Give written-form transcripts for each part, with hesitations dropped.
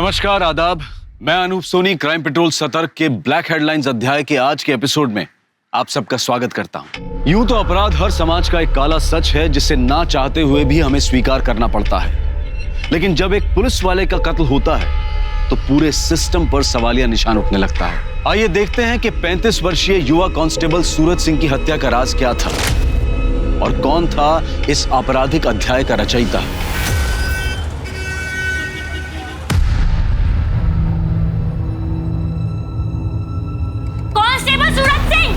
नमस्कार, आदाब। मैं अनूप सोनी क्राइम पेट्रोल सतर्क के ब्लैक हेडलाइंस अध्याय के आज के एपिसोड में आप सबका स्वागत करता हूं। यूं तो अपराध हर समाज का एक काला सच है जिसे ना चाहते हुए भी हमें स्वीकार करना पड़ता है, लेकिन जब एक पुलिस वाले का कत्ल होता है तो पूरे सिस्टम पर सवालिया निशान उठने लगता है। आइए देखते हैं कि 35 वर्षीय युवा कांस्टेबल सूरज सिंह की हत्या का राज क्या था और कौन था इस आपराधिक अध्याय का रचयिता। कांस्टेबल सूरज सिंह!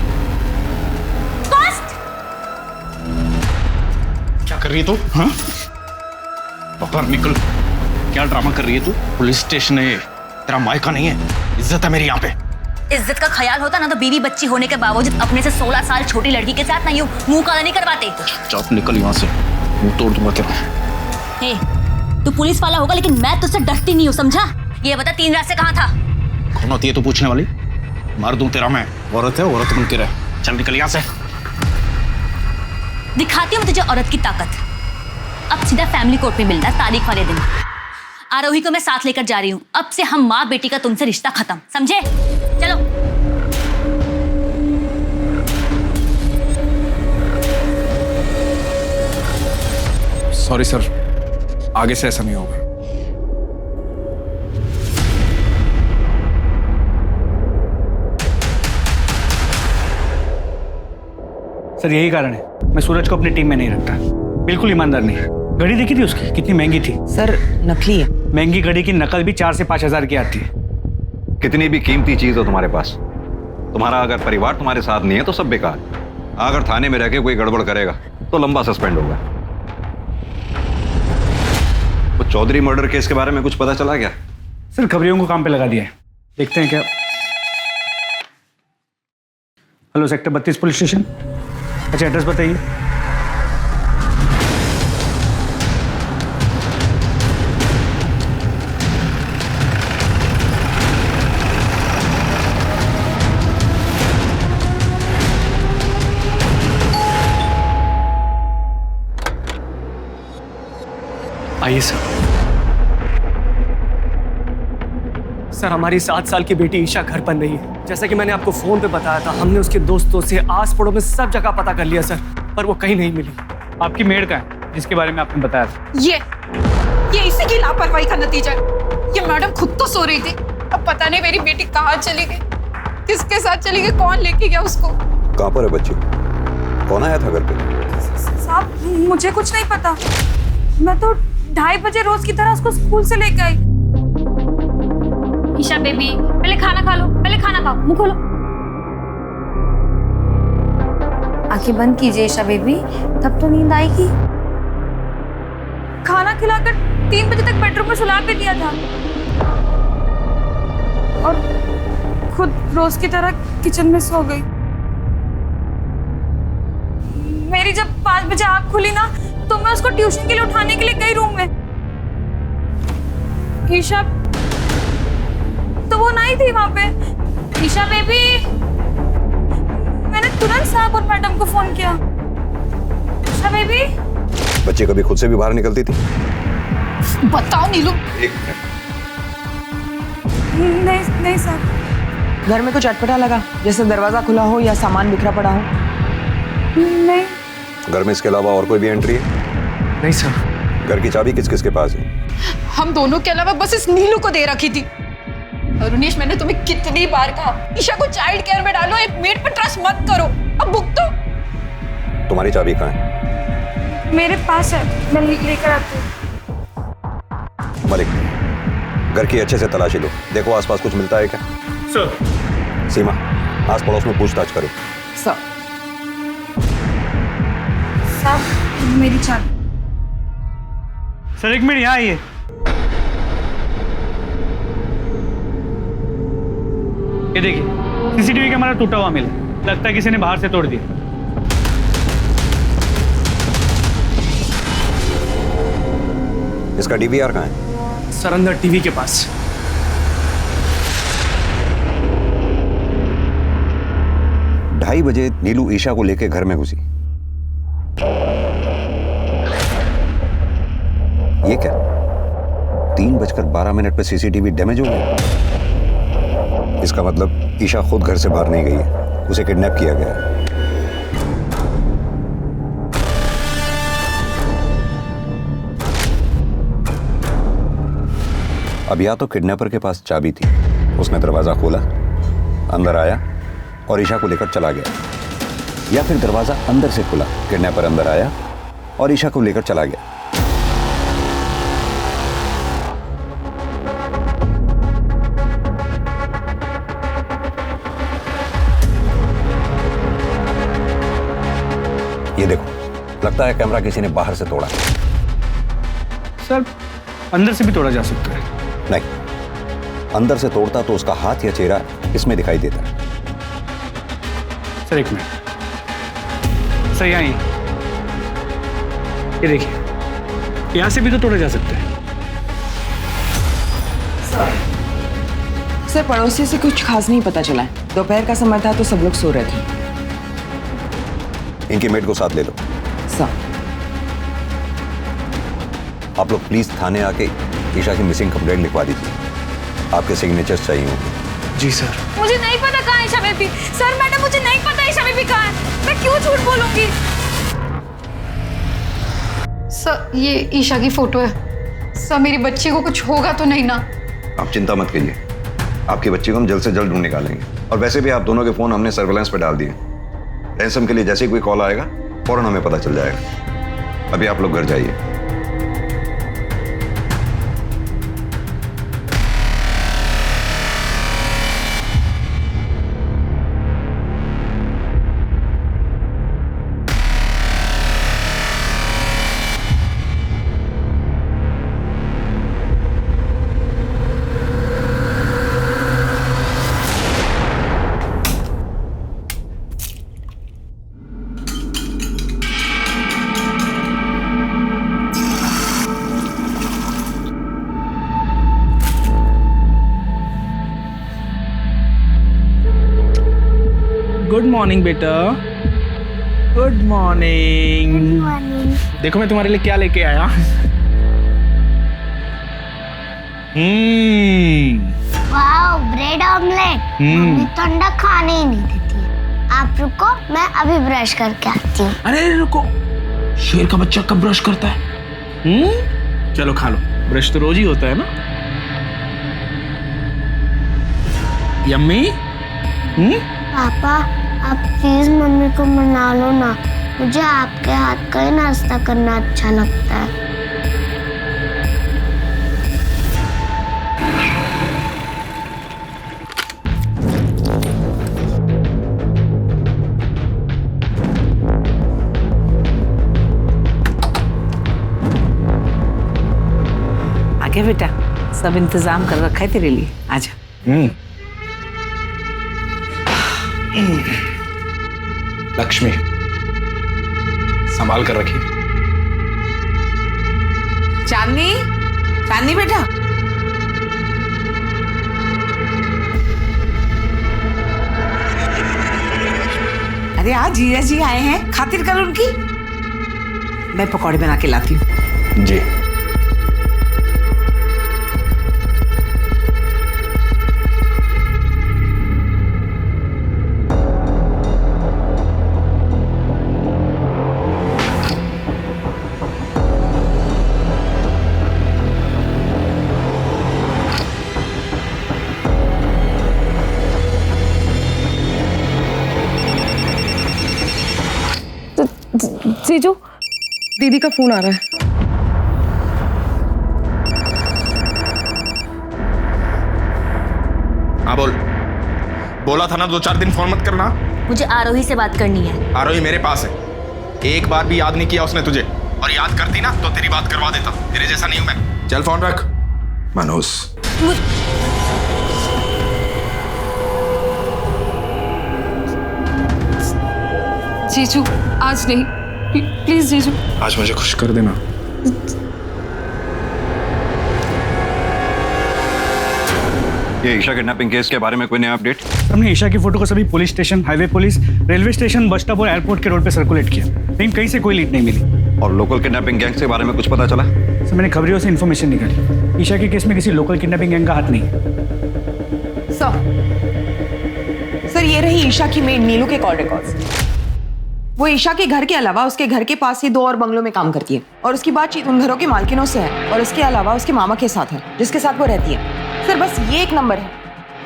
क्या कर रही है तू? हाँ? बाहर निकल। क्या ड्रामा कर रही है तू? पुलिस स्टेशन है, तेरा मायका नहीं है। इज्जत है मेरी यहाँ पे। इज्जत का ख्याल होता ना तो बीवी बच्ची होने के बावजूद अपने से 16 साल छोटी लड़की के साथ ना यूं मुंह काला नहीं करवाते। चुप निकल यहाँ से, मुंह तोड़ दूंगा तेरा। हे, तू पुलिस वाला होगा लेकिन मैं तुझसे डरती नहीं हूँ, समझा? ये बता 3 रात से कहाँ था? कौन होती है तू पूछने वाली? मार दूं तेरा मैं। औरत है, औरत बन के रह। चल निकल यहाँ से। दिखाती हूँ तुझे औरत की ताकत। अब सीधा फैमिली कोर्ट में मिलना तारीख वाले दिन। आरोही को मैं साथ लेकर जा रही हूँ। अब से हम माँ बेटी का तुमसे रिश्ता खत्म, समझे? चलो। सॉरी सर, आगे से ऐसा नहीं होगा। सर यही कारण है मैं सूरज को अपनी टीम में नहीं रखता। बिल्कुल ईमानदार नहीं है। घड़ी देखी थी उसकी, कितनी महंगी थी। सर नकली है। महंगी घड़ी की नकल भी 4 से 5 हजार की आती है। कितनी भी कीमती चीज हो तुम्हारे पास, तुम्हारा अगर परिवार तुम्हारे साथ नहीं है तो सब बेकार। अगर थाने में रह के कोई गड़बड़ करेगा तो लंबा सस्पेंड होगा। वो चौधरी मर्डर केस के बारे में कुछ पता चला क्या? सर खबरियों को काम पे लगा दिया है, देखते हैं क्या। Hello, sector 32 police station. अच्छा, एड्रेस बताइए। आइए सर। सर हमारी 7 साल की बेटी ईशा घर पर नहीं है। जैसा कि मैंने आपको फोन पे बताया था, हमने उसके दोस्तों से आस पड़ोस में सब जगह पता कर लिया सर, पर वो कहीं नहीं मिली। आपकी मेड का है जिसके बारे में आपने बताया था? ये इसी की लापरवाही का नतीजा है। ये मैडम खुद तो सो रही थी, अब पता नहीं मेरी बेटी कहाँ चली गई, किसके साथ चली गई, कौन लेके गया उसको। कहाँ पर है बच्ची? कौन आया था घर पे? साहब मुझे कुछ नहीं पता। मैं तो 2:30 बजे रोज की तरह उसको स्कूल से लेके आई। ईशा बेबी, पहले खाना खा लो, पहले खाना खाओ, मुंह खोलो। आंखें बंद कीजिए ईशा बेबी, तब तो नींद आएगी। खाना खिलाकर 3 बजे तक बेडरूम में सुला के दिया था और खुद रोज की तरह किचन में सो गई। मेरी जब 5 बजे आँख खुली ना तो मैं उसको ट्यूशन के लिए उठाने के लिए गई रूम में। ईशा तो वो नहीं थी वहां पे। ईशा बेबी, मैंने तुरंत साहब और मैडम को फोन किया। ईशा बेबी। बच्ची कभी खुद से भी बाहर निकलती थी? बताओ नीलू। एक मिनट। नहीं सर। घर में कुछ अटपटा लगा, जैसे दरवाजा खुला हो या सामान बिखरा पड़ा हो? नहीं। घर में इसके अलावा और कोई भी एंट्री है? नहीं सर। घर की चाबी किस किस के पास है? हम दोनों के अलावा बस इस नीलू को दे रखी थी। अरुणेश, मैंने तुम्हें कितनी बार कहा ईशा को चाइल्ड केयर में डालो, एक मेड पर ट्रस्ट मत करो। अब भुगतो। तुम्हारी चाबी कहाँ है? मेरे पास है, मैं लेकर आती हूँ। मलिक, घर की अच्छे से तलाशी लो, देखो आसपास कुछ मिलता है क्या? सर। सीमा, आस पड़ोस में पूछताछ करो। सर। साहब मेरी चाबी। सर 1 मिनट, यहाँ आइए। ये देखिए, सीसीटीवी कैमरा टूटा हुआ मिला, लगता है किसी ने बाहर से तोड़ दिया। इसका डीवीआर कहाँ है? सर अंदर टीवी के पास। 2:30 बजे नीलू ईशा को लेकर घर में घुसी। ये क्या? 3:12 पे सीसीटीवी डैमेज हो गया। इसका मतलब ईशा खुद घर से बाहर नहीं गई है, उसे किडनैप किया गया है। अब या तो किडनैपर के पास चाबी थी, उसने दरवाजा खोला, अंदर आया और ईशा को लेकर चला गया, या फिर दरवाजा अंदर से खुला, किडनैपर अंदर आया और ईशा को लेकर चला गया। ये देखो, लगता है कैमरा किसी ने बाहर से तोड़ा। सर अंदर से भी तोड़ा जा सकता है। नहीं, अंदर से तोड़ता तो उसका हाथ या चेहरा इसमें दिखाई देता। सर एक मिनट, सर यहाँ ये देखिए, यहाँ से भी तो तोड़ा जा सकता है। सर पड़ोसी से कुछ खास नहीं पता चला है। दोपहर का समय था तो सब लोग सो रहे थे। इनकी मेड को साथ ले लो। सर आप लोग प्लीज थाने आके ईशा की मिसिंग कंप्लेंट लिखवा दीजिए। आपके सिग्नेचर्स चाहिए होंगे। जी सर। मुझे नहीं पता कहाँ है ईशा बेबी। सर मैडम मुझे नहीं पता ईशा बेबी कहाँ है। मैं क्यों झूठ बोलूंगी? सर ये ईशा की फोटो है। सर मेरी बच्ची को कुछ होगा तो नहीं ना? आप चिंता मत कीजिए, आपकी बच्ची को हम जल्द से जल्द ढूंढ निकालेंगे। और वैसे भी आप दोनों के फोन हमने सर्वेलेंस पे डाल दिए। रैंसम के लिए जैसे ही कोई कॉल आएगा फौरन हमें पता चल जाएगा। अभी आप लोग घर जाइए। गुड मॉर्निंग बेटा, गुड मॉर्निंग। देखो मैं तुम्हारे लिए क्या लेके आया। Wow, bread omelette. मम्मी तो अंडा खाने ही नहीं देती है। आप रुको, मैं अभी ब्रश करके आती हूँ। अरे रुको, शेर का बच्चा कब ब्रश करता है? चलो खा लो, ब्रश तो रोज ही होता है ना। यम्मी। पापा आप प्लीज मम्मी को मना लो ना, मुझे आपके हाथ का ही नाश्ता करना अच्छा लगता है। आगे बेटा, सब इंतजाम कर रखा है तेरे लिए, आजा। लक्ष्मी संभाल कर रखिए। चांदनी, चांदनी बेटा। अरे आज जीजा जी आए हैं, खातिर कर उनकी। मैं पकौड़े बना के लाती हूँ। जी। जीजू, दीदी का फोन आ रहा है। हाँ बोल। बोला था ना 2-4 दिन फोन मत करना। मुझे आरोही से बात करनी है। आरोही मेरे पास है। एक बार भी याद नहीं किया उसने तुझे, और याद करती ना तो तेरी बात करवा देता। तेरे जैसा नहीं हूं मैं। चल फोन रख। मनोज। जीजू आज नहीं, प्लीज जीजू। आज मुझे खुश कर देना। ये ईशा किडनैपिंग केस के बारे में कोई नया अपडेट? हमने ईशा की फोटो को सभी police station, highway police, railway station, bus stop और एयरपोर्ट के रोड पे सर्कुलेट किया, लेकिन कहीं से कोई लीड नहीं मिली। और लोकल किडनैपिंग गैंग के बारे में कुछ पता चला? सर मैंने खबरियों से इन्फॉर्मेशन निकाली। ईशा के केस में किसी लोकल किडनैपिंग गैंग का हाथ नहीं है। सर ये रही ईशा की मेड नीलू के कॉल रिकॉर्ड्स। वो ईशा के घर के अलावा उसके घर के पास ही 2 और बंगलों में काम करती है और उसकी बातचीत उन घरों के मालकिनों से है और उसके अलावा उसके मामा के साथ है जिसके साथ वो रहती है। सर बस ये एक नंबर है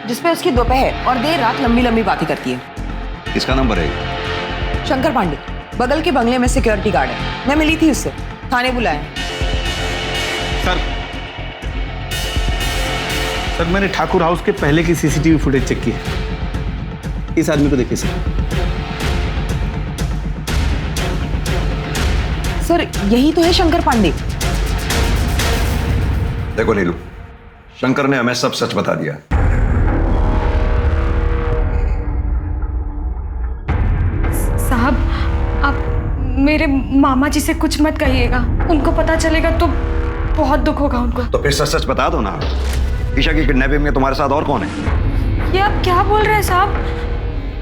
जिसपे उसकी दोपहर और देर रात लंबी लंबी बातें करती है। किसका नंबर है? शंकर पांडे, बगल के बंगले में सिक्योरिटी गार्ड है। मैं मिली थी उससे, थाने बुलाया। सर मैंने ठाकुर हाउस के पहले की सीसीटीवी फुटेज चेक की है। इस आदमी को देखिए सर यही तो है शंकर पांडे। देखो नीलू, शंकर ने हमें सब सच बता दिया। साहब आप मेरे मामा जी से कुछ मत कहिएगा, उनको पता चलेगा तो बहुत दुख होगा उनको। तो फिर सच सच बता दो ना। ईशा की किडनैपिंग में तुम्हारे साथ और कौन है? ये आप क्या बोल रहे हैं साहब?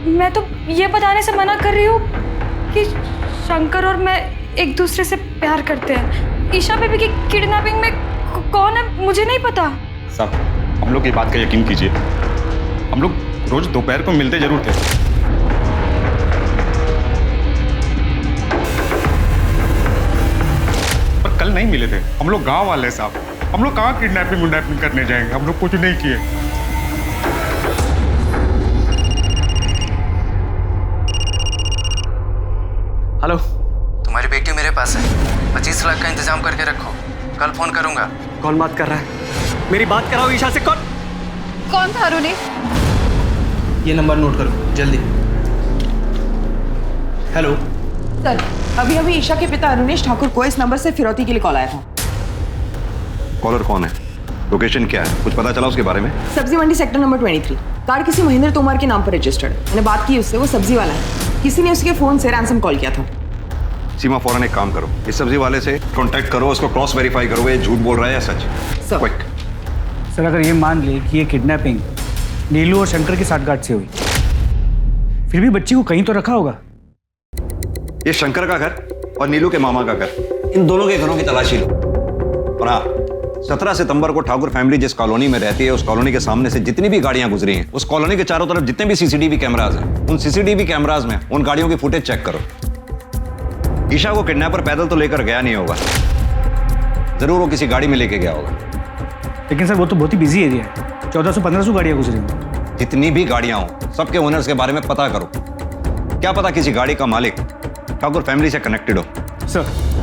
मैं तो ये बताने से मना कर रही हूँ कि शंकर और मैं एक दूसरे से प्यार करते हैं। ईशा बेबी की किडनैपिंग में कौन है मुझे नहीं पता। साहब हम लोग की बात का यकीन कीजिए, हम लोग रोज दोपहर को मिलते जरूर थे। पर कल नहीं मिले थे। हम लोग गांव वाले साहब, हम लोग कहाँ किडनैपिंग करने जाएंगे? हम लोग कुछ नहीं किए। हेलो, तुम्हारी बेटी मेरे पास है। 25 लाख का इंतजाम करके रखो, कल फोन करूंगा। कौन बात कर रहा है? मेरी बात कराओ ईशा से। कौन था अरुणी? ये नंबर नोट करो जल्दी। हेलो सर अभी अभी ईशा के पिता अरुणेश ठाकुर को इस नंबर से फिरौती के लिए कॉल आया था। कॉलर कौन है? लोकेशन क्या है? कुछ पता चला उसके बारे में? सब्जी मंडी सेक्टर नंबर 23। कार किसी महेंद्र तोमर के नाम पर रजिस्टर्ड है। मैंने बात की उससे, वो सब्जी वाला है। किसी ने उसके फोन से रैंसम कॉल किया था। सीमा फौरन एक काम करो, इस सब्जी वाले से कांटेक्ट करो, उसको क्रॉस वेरीफाई करो ये झूठ बोल रहा है या सच। क्विक। सर अगर ये मान ले कि ये किडनैपिंग नीलू और शंकर की साठगांठ से हुई, फिर भी बच्ची को कहीं तो रखा होगा। ये शंकर का घर और नीलू के मामा का घर, इन दोनों के घरों की तलाशी लो। और हाँ, 17 सितंबर को ठाकुर फैमिली जिस कॉलोनी में रहती है उस कॉलोनी के सामने से जितनी भी गाड़ियां गुजरी हैं, उस कॉलोनी के चारों तरफ जितने भी सीसीटीवी कैमराज हैं, उन सीसीटीवी कैमराज में उन गाड़ियों की फुटेज चेक करो। ईशा को किडनैपर पैदल तो लेकर गया नहीं होगा, जरूर वो किसी गाड़ी में लेके गया होगा। लेकिन सर वो तो बहुत ही बिजी एरिया है, 1400-1500 गाड़ियां गुजरी हैं। जितनी भी गाड़ियां हो सबके ओनर्स के बारे में पता करो। क्या पता किसी गाड़ी का मालिक ठाकुर फैमिली से कनेक्टेड हो। सर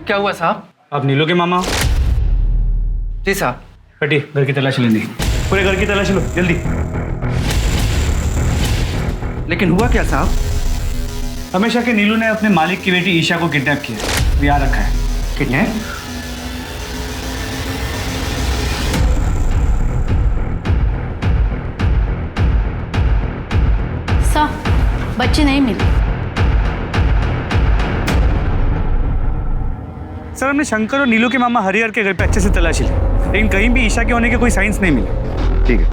क्या हुआ साहब? आप नीलू के मामा? जी साहब। हटी, घर की तलाशी लेनी। पूरे घर की तलाशी लो जल्दी। लेकिन हुआ क्या साहब? हमेशा के नीलू ने अपने मालिक की बेटी ईशा को किडनैप किया, यहाँ रखा है। किडनैप? सर बच्ची नहीं मिली। सर हमने शंकर और नीलू के मामा हरिहर के घर पे अच्छे से तलाशी ली, लेकिन कहीं भी ईशा के होने के कोई साइंस नहीं मिले। ठीक है।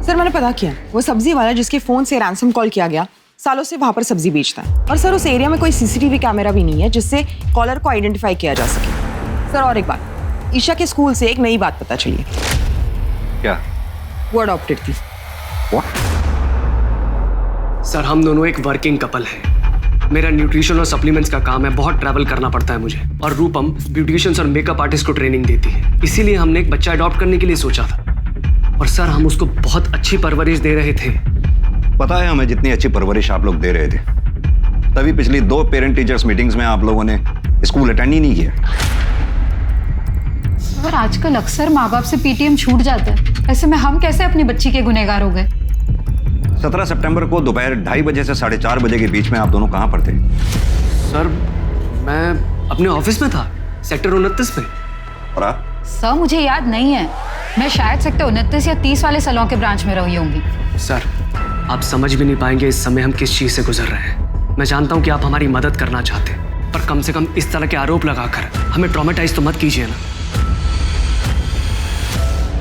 सर मैंने पता किया, वो सब्जी वाला जिसके फोन से रैंसम कॉल किया गया सालों से वहां पर सब्जी बेचता है। और सर उस एरिया में कोई सीसीटीवी कैमरा भी नहीं है जिससे कॉलर को आइडेंटिफाई किया जा सके। सर और एक बात, ईशा के स्कूल से एक नई बात पता चली है। क्या? वो अडॉप्टेड थी। सर हम दोनों एक वर्किंग कपल हैं। मेरा न्यूट्रिशन और सप्लीमेंट्स का काम है, बहुत ट्रैवल करना पड़ता है मुझे। और रूपम ब्यूटिशियंस और मेकअप आर्टिस्ट को ट्रेनिंग देती है, इसीलिए हमने एक बच्चा अडॉप्ट करने के लिए सोचा था। और सर हम उसको बहुत अच्छी परवरिश दे रहे थे। पता है हमें जितनी अच्छी परवरिश आप लोग दे रहे थे, तभी पिछली 2 पेरेंट टीचर्स मीटिंग्स में आप लोगों ने स्कूल अटेंड ही नहीं किया। पर आजकल अक्सर माँ बाप से पीटीएम छूट जाता है, ऐसे में हम कैसे अपनी बच्ची के गुनहगार हो गए? 17 सितंबर को दोपहर 2:30 बजे से 4:30 बजे के बीच में आप दोनों कहाँ पर थे? सर मैं अपने ऑफिस में था, सेक्टर 29 पे। और आप? सर मुझे याद नहीं है, मैं शायद सेक्टर 29 या 30 वाले सैलून के ब्रांच में रही होंगी। सर आप समझ भी नहीं पाएंगे इस समय हम किस चीज से गुजर रहे हैं। मैं जानता हूँ कि आप हमारी मदद करना चाहते हैं, पर कम से कम इस तरह के आरोप लगाकर हमें ट्रॉमेटाइज तो मत कीजिए ना।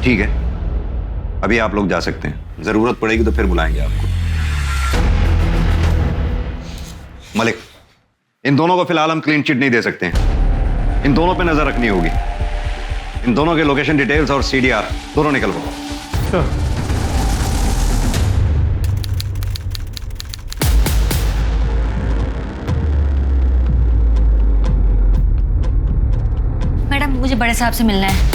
ठीक है, अभी आप लोग जा सकते हैं, जरूरत पड़ेगी तो फिर बुलाएंगे आपको। मलिक, इन दोनों को फिलहाल हम क्लीन चिट नहीं दे सकते हैं, इन दोनों पे नजर रखनी होगी। इन दोनों के लोकेशन डिटेल्स और सीडीआर दोनों निकलवाओ। मैडम मुझे बड़े साहब से मिलना है।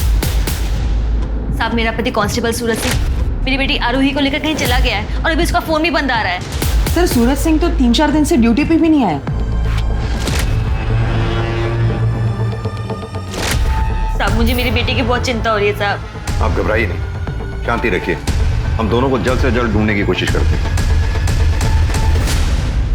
साहब मेरा पति कांस्टेबल सूरज सिंह मेरी बेटी आरोही को लेकर कहीं चला गया है और अभी उसका फोन भी बंद आ रहा है। सर सूरज सिंह तो 3-4 दिन से ड्यूटी पे भी नहीं आया। साहब मुझे मेरी बेटी की बहुत चिंता हो रही है साहब। आप घबराइए नहीं, शांति रखिए, हम दोनों को जल्द से जल्द ढूंढने की कोशिश करते हैं।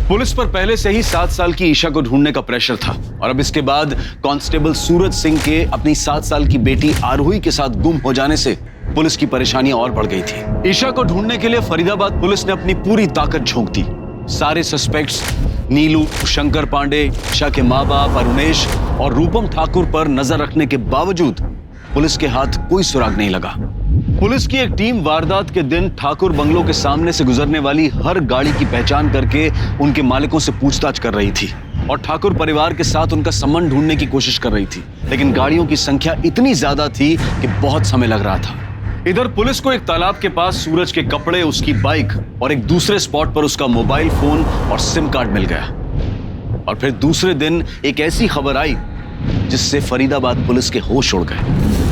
पुलिस पर पहले से ही 7 साल की ईशा को ढूंढने का प्रेशर था और अब इसके बाद कांस्टेबल सूरज सिंह के अपनी 7 साल की बेटी आरोही के साथ गुम हो जाने से पुलिस की परेशानियां और बढ़ गई थी। ईशा को ढूंढने के लिए फरीदाबाद पुलिस ने अपनी पूरी ताकत झोंक दी। सारे सस्पेक्ट्स नीलू, शंकर पांडे, ईशा के माँ बाप अरुणेश और रूपम ठाकुर पर नजर रखने के बावजूद पुलिस के हाथ कोई सुराग नहीं लगा। पुलिस की एक टीम वारदात के दिन ठाकुर बंगलों के सामने से गुजरने वाली हर गाड़ी की पहचान करके उनके मालिकों से पूछताछ कर रही थी और ठाकुर परिवार के साथ उनका संबंध ढूंढने की कोशिश कर रही थी, लेकिन गाड़ियों की संख्या इतनी ज्यादा थी कि बहुत समय लग रहा था। इधर पुलिस को एक तालाब के पास सूरज के कपड़े, उसकी बाइक और एक दूसरे स्पॉट पर उसका मोबाइल फोन और सिम कार्ड मिल गया। और फिर दूसरे दिन एक ऐसी खबर आई जिससे फरीदाबाद पुलिस के होश उड़ गए।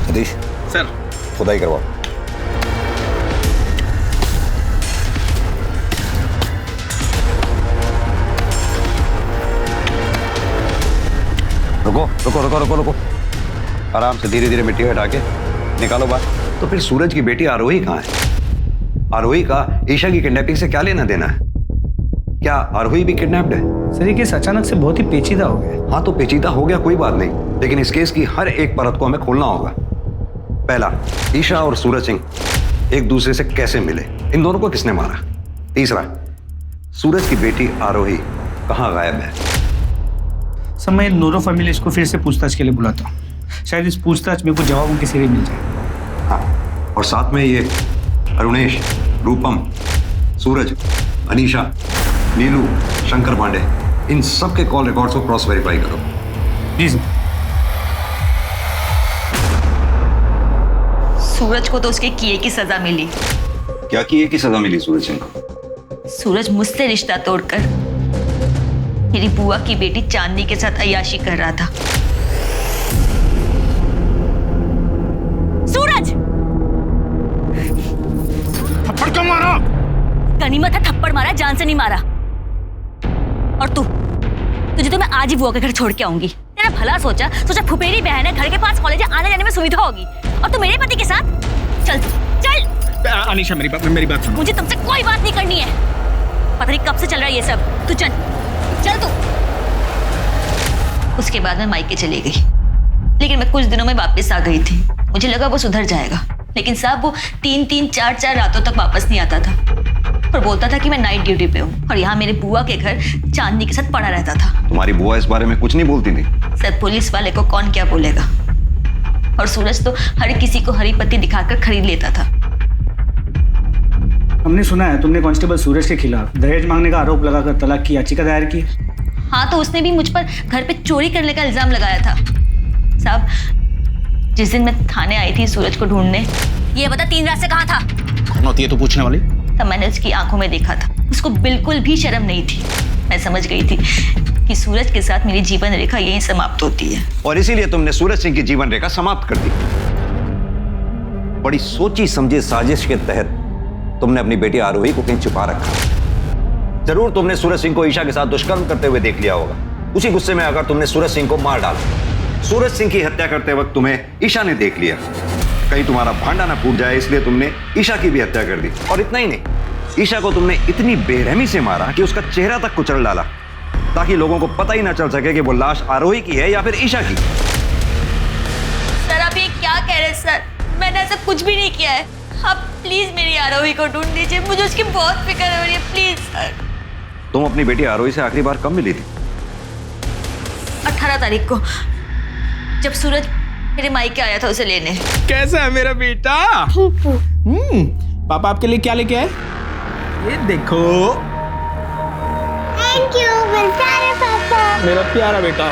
सतीश सर खुदाई करवाओ। रुको रुको रुको रुको रुको, आराम से धीरे धीरे मिट्टी हटा के निकालो बाहर। तो फिर सूरज की बेटी आरोही कहाँ है? आरोही का ईशा की किडनैपिंग से क्या लेना देना है? क्या आरोही भी किडनैप्ड है? सर ये केस अचानक से बहुत ही पेचीदा हो गया। हाँ तो पेचीदा हो गया, कोई बात नहीं, लेकिन इस केस की हर एक परत को हमें खोलना होगा। पहला, ईशा और सूरज सिंह एक दूसरे से कैसे मिले, इन दोनों को किसने मारा? तीसरा, सूरज की बेटी आरोही कहाँ गायब है? सर मैं नूरो फैमिली इसको फिर से पूछताछ के लिए बुलाता हूँ, शायद इस पूछताछ में कुछ जवाब उनके सिरे मिल जाए। हाँ, और साथ में ये अरुणेश, रूपम, सूरज, अनीशा, नीलू, शंकर पांडे, इन सब के कॉल रिकॉर्ड्स को क्रॉस वेरीफाई करो। जी सर। सूरज को तो उसके किए की सजा मिली। क्या किए की सजा मिली सूरज सिंह को? सूरज मुझसे रिश्ता तोड़कर मेरी बुआ की बेटी चांदनी के साथ अय्याशी कर रहा था। सूरज! थप्पड़ क्यों मारा? गनीमत है थप्पड़ मारा, जान से नहीं मारा। और तुझे तो मैं आज ही बुआ के घर छोड़ के आऊंगी। तेरा भला सोचा फुफेरी बहन है, घर के पास कॉलेज आने जाने में सुविधा होगी, और तू मेरे पति के साथ चल चल। अनीशा मेरी बात सुनो। मुझे तुमसे कोई बात नहीं करनी है। पता नहीं कब से चल रहा है ये सब। तू चल चल तू। उसके बाद मैं मायके चली गई, लेकिन मैं कुछ दिनों में वापस आ गई थी। मुझे लगा वो सुधर जाएगा, लेकिन साहब वो 3-3, 4-4 रातों तक वापस नहीं आता था और बोलता था कि मैं नाइट ड्यूटी पे हूँ और यहाँ मेरे बुआ के घर चांदनी के साथ पड़ा रहता था। तुम्हारी बुआ इस बारे में कुछ नहीं बोलती थी? सर पुलिस वाले को कौन क्या बोलेगा, और सूरज तो हर किसी को हरी पत्ती दिखाकर खरीद लेता था। हमने सुना है तुमने कांस्टेबल सूरज के खिलाफ दहेज मांगने का आरोप लगाकर तलाक की याचिका दायर की। हाँ तो उसने भी मुझ पर घर पे चोरी करने का इल्जाम लगाया था। साहब जिस दिन मैं थाने आई थी सूरज को ढूंढने, ये बता 3 रात से कहाँ था? कौन होती है तू पूछने वाली? तब मैंने उसकी आंखों में देखा था, उसको बिल्कुल भी शर्म नहीं थी। मैं समझ गई थी कि सूरज के साथ मेरी जीवन रेखा यहीं समाप्त होती है। और इसीलिए तुमने सूरज सिंह की जीवन रेखा समाप्त कर दी। बड़ी सोची समझी साजिश के तहत तुमने अपनी बेटी आरोही को कहीं छुपा रखा। जरूर तुमने सूरज सिंह को ईशा के साथ दुष्कर्म करते हुए देख लिया होगा। उसी गुस्से में आकर तुमने सूरज सिंह को मार डाला। सूरज सिंह की हत्या करते वक्त तुम्हें ईशा ने देख लिया। कहीं तुम्हारा भांडा ना फूट जाए इसलिए तुमने ईशा की भी हत्या कर दी। और इतना ही नहीं, ईशा को तुमने इतनी बेरहमी से मारा कि उसका चेहरा तक कुचल डाला, ताकि लोगों को पता ही ना चल सके कि वो लाश आरोही की है या फिर ईशा की। सर आप ये क्या कह रहे हैं सर? मैंने ऐसा कुछ भी नहीं किया है। आप प्लीज मेरी आरोही को ढूंढ दीजिए, मुझे उसकी बहुत फिक्र हो रही है, प्लीज सर। तुम अपनी बेटी आरोही से आखिरी बार कब मिली थी? 18 तारीख को, जब सूरज मेरे मायके आया था उसे लेने। कैसा है मेरा बेटा? पापा आपके लिए क्या लेके आए? ये देखो। थैंक यू मेरे प्यारे पापा। मेरा प्यारा बेटा।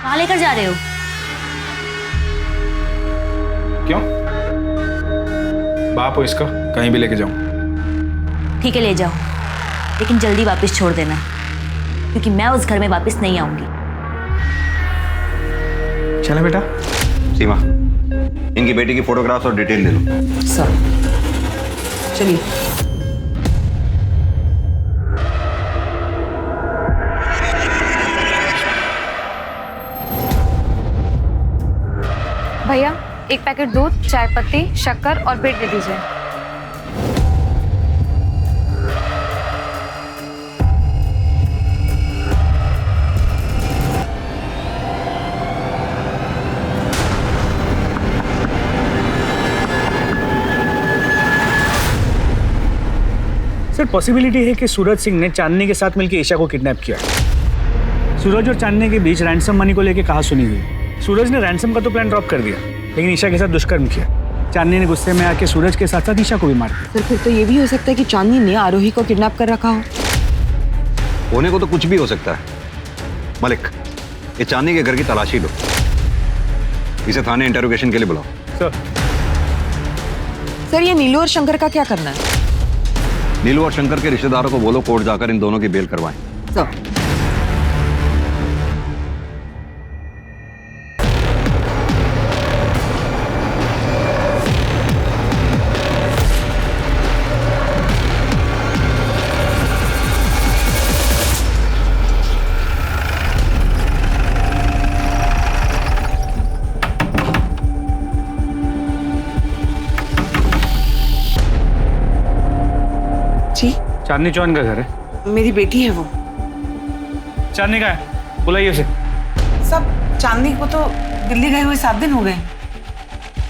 कहाँ लेकर जा रहे हो? क्यों? बाप हो इसका, कहीं भी लेके जाऊं। ठीक है ले जाओ, लेकिन जल्दी वापस छोड़ देना, क्योंकि मैं उस घर में वापस नहीं आऊंगी। चला बेटा। सीमा, इनकी बेटी की फोटोग्राफ्स और डिटेल ले लो। सर चलिए। भैया 1 पैकेट दूध, चाय पत्ती, शक्कर और ब्रेड दे दीजिए। सर पॉसिबिलिटी है कि सूरज सिंह ने चांदनी के साथ मिलकर ईशा को किडनैप किया। सूरज और चांदनी के बीच रैंसम मनी को लेकर कहा सुनी हुई। सूरज ने रैंसम का तो प्लान ड्रॉप कर दिया, लेकिन ईशा के साथ दुष्कर्म किया। चांदनी ने गुस्से में आके सूरज के साथ साथ ईशा को भी मार दिया। सर फिर तो ये भी हो सकता है कि चांदनी ने आरोही को किडनैप कर रखा हो। होने को तो कुछ भी हो सकता है। मलिक, ये चांदनी के घर की तलाशी लो। इसे थाने इंटरोगेशन के लिए बुलाओ। सर ये नीलू और शंकर का क्या करना है? नीलू और शंकर के रिश्तेदारों को बोलो कोर्ट जाकर इन दोनों की बेल करवाएं। सर जी चांदनी चौहान का घर है। मेरी बेटी है वो। चांदनी का है, बुलाइए उसे। सब चांदनी को तो दिल्ली गए हुए 7 दिन हो गए।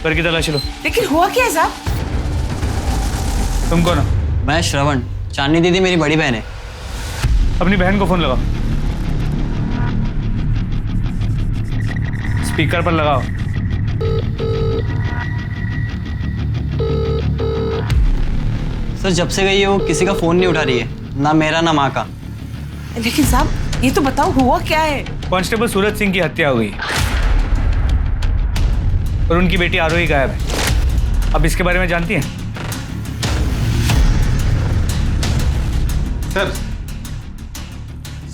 घर की तलाशी लो। लेकिन हुआ क्या है साहब? तुम कौन हो? मैं श्रवण, चांदनी दीदी मेरी बड़ी बहन है। अपनी बहन को फोन लगाओ। स्पीकर पर लगाओ। सर जब से गई है वो किसी का फोन नहीं उठा रही है, ना मेरा ना माँ का। लेकिन साहब ये तो बताओ हुआ क्या है? कांस्टेबल सूरज सिंह की हत्या हो गई और उनकी बेटी आरोही गायब है। अब इसके बारे में जानती हैं?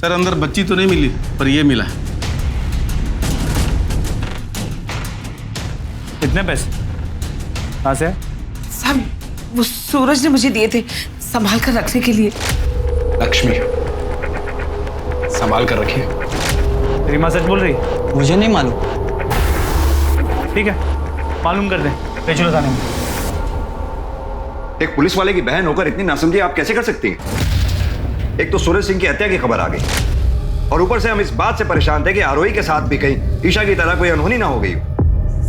सर अंदर बच्ची तो नहीं मिली, पर ये मिला। कितने पैसे? कहाँ से? साहब वो सूरज ने मुझे दिए थे संभाल कर रखने के लिए। लक्ष्मी, संभाल कर रखिए। तेरी माँ सच बोल रही? मुझे नहीं मालूम। ठीक है, मालूम कर दे। ले चलो थाने में। एक पुलिस वाले की बहन होकर इतनी नासमझी आप कैसे कर सकती हैं? एक तो सूरज सिंह की हत्या की खबर आ गई और ऊपर से हम इस बात से परेशान थे कि आरोही के साथ भी कहीं ईशा की तरह कोई अनहोनी ना हो गई।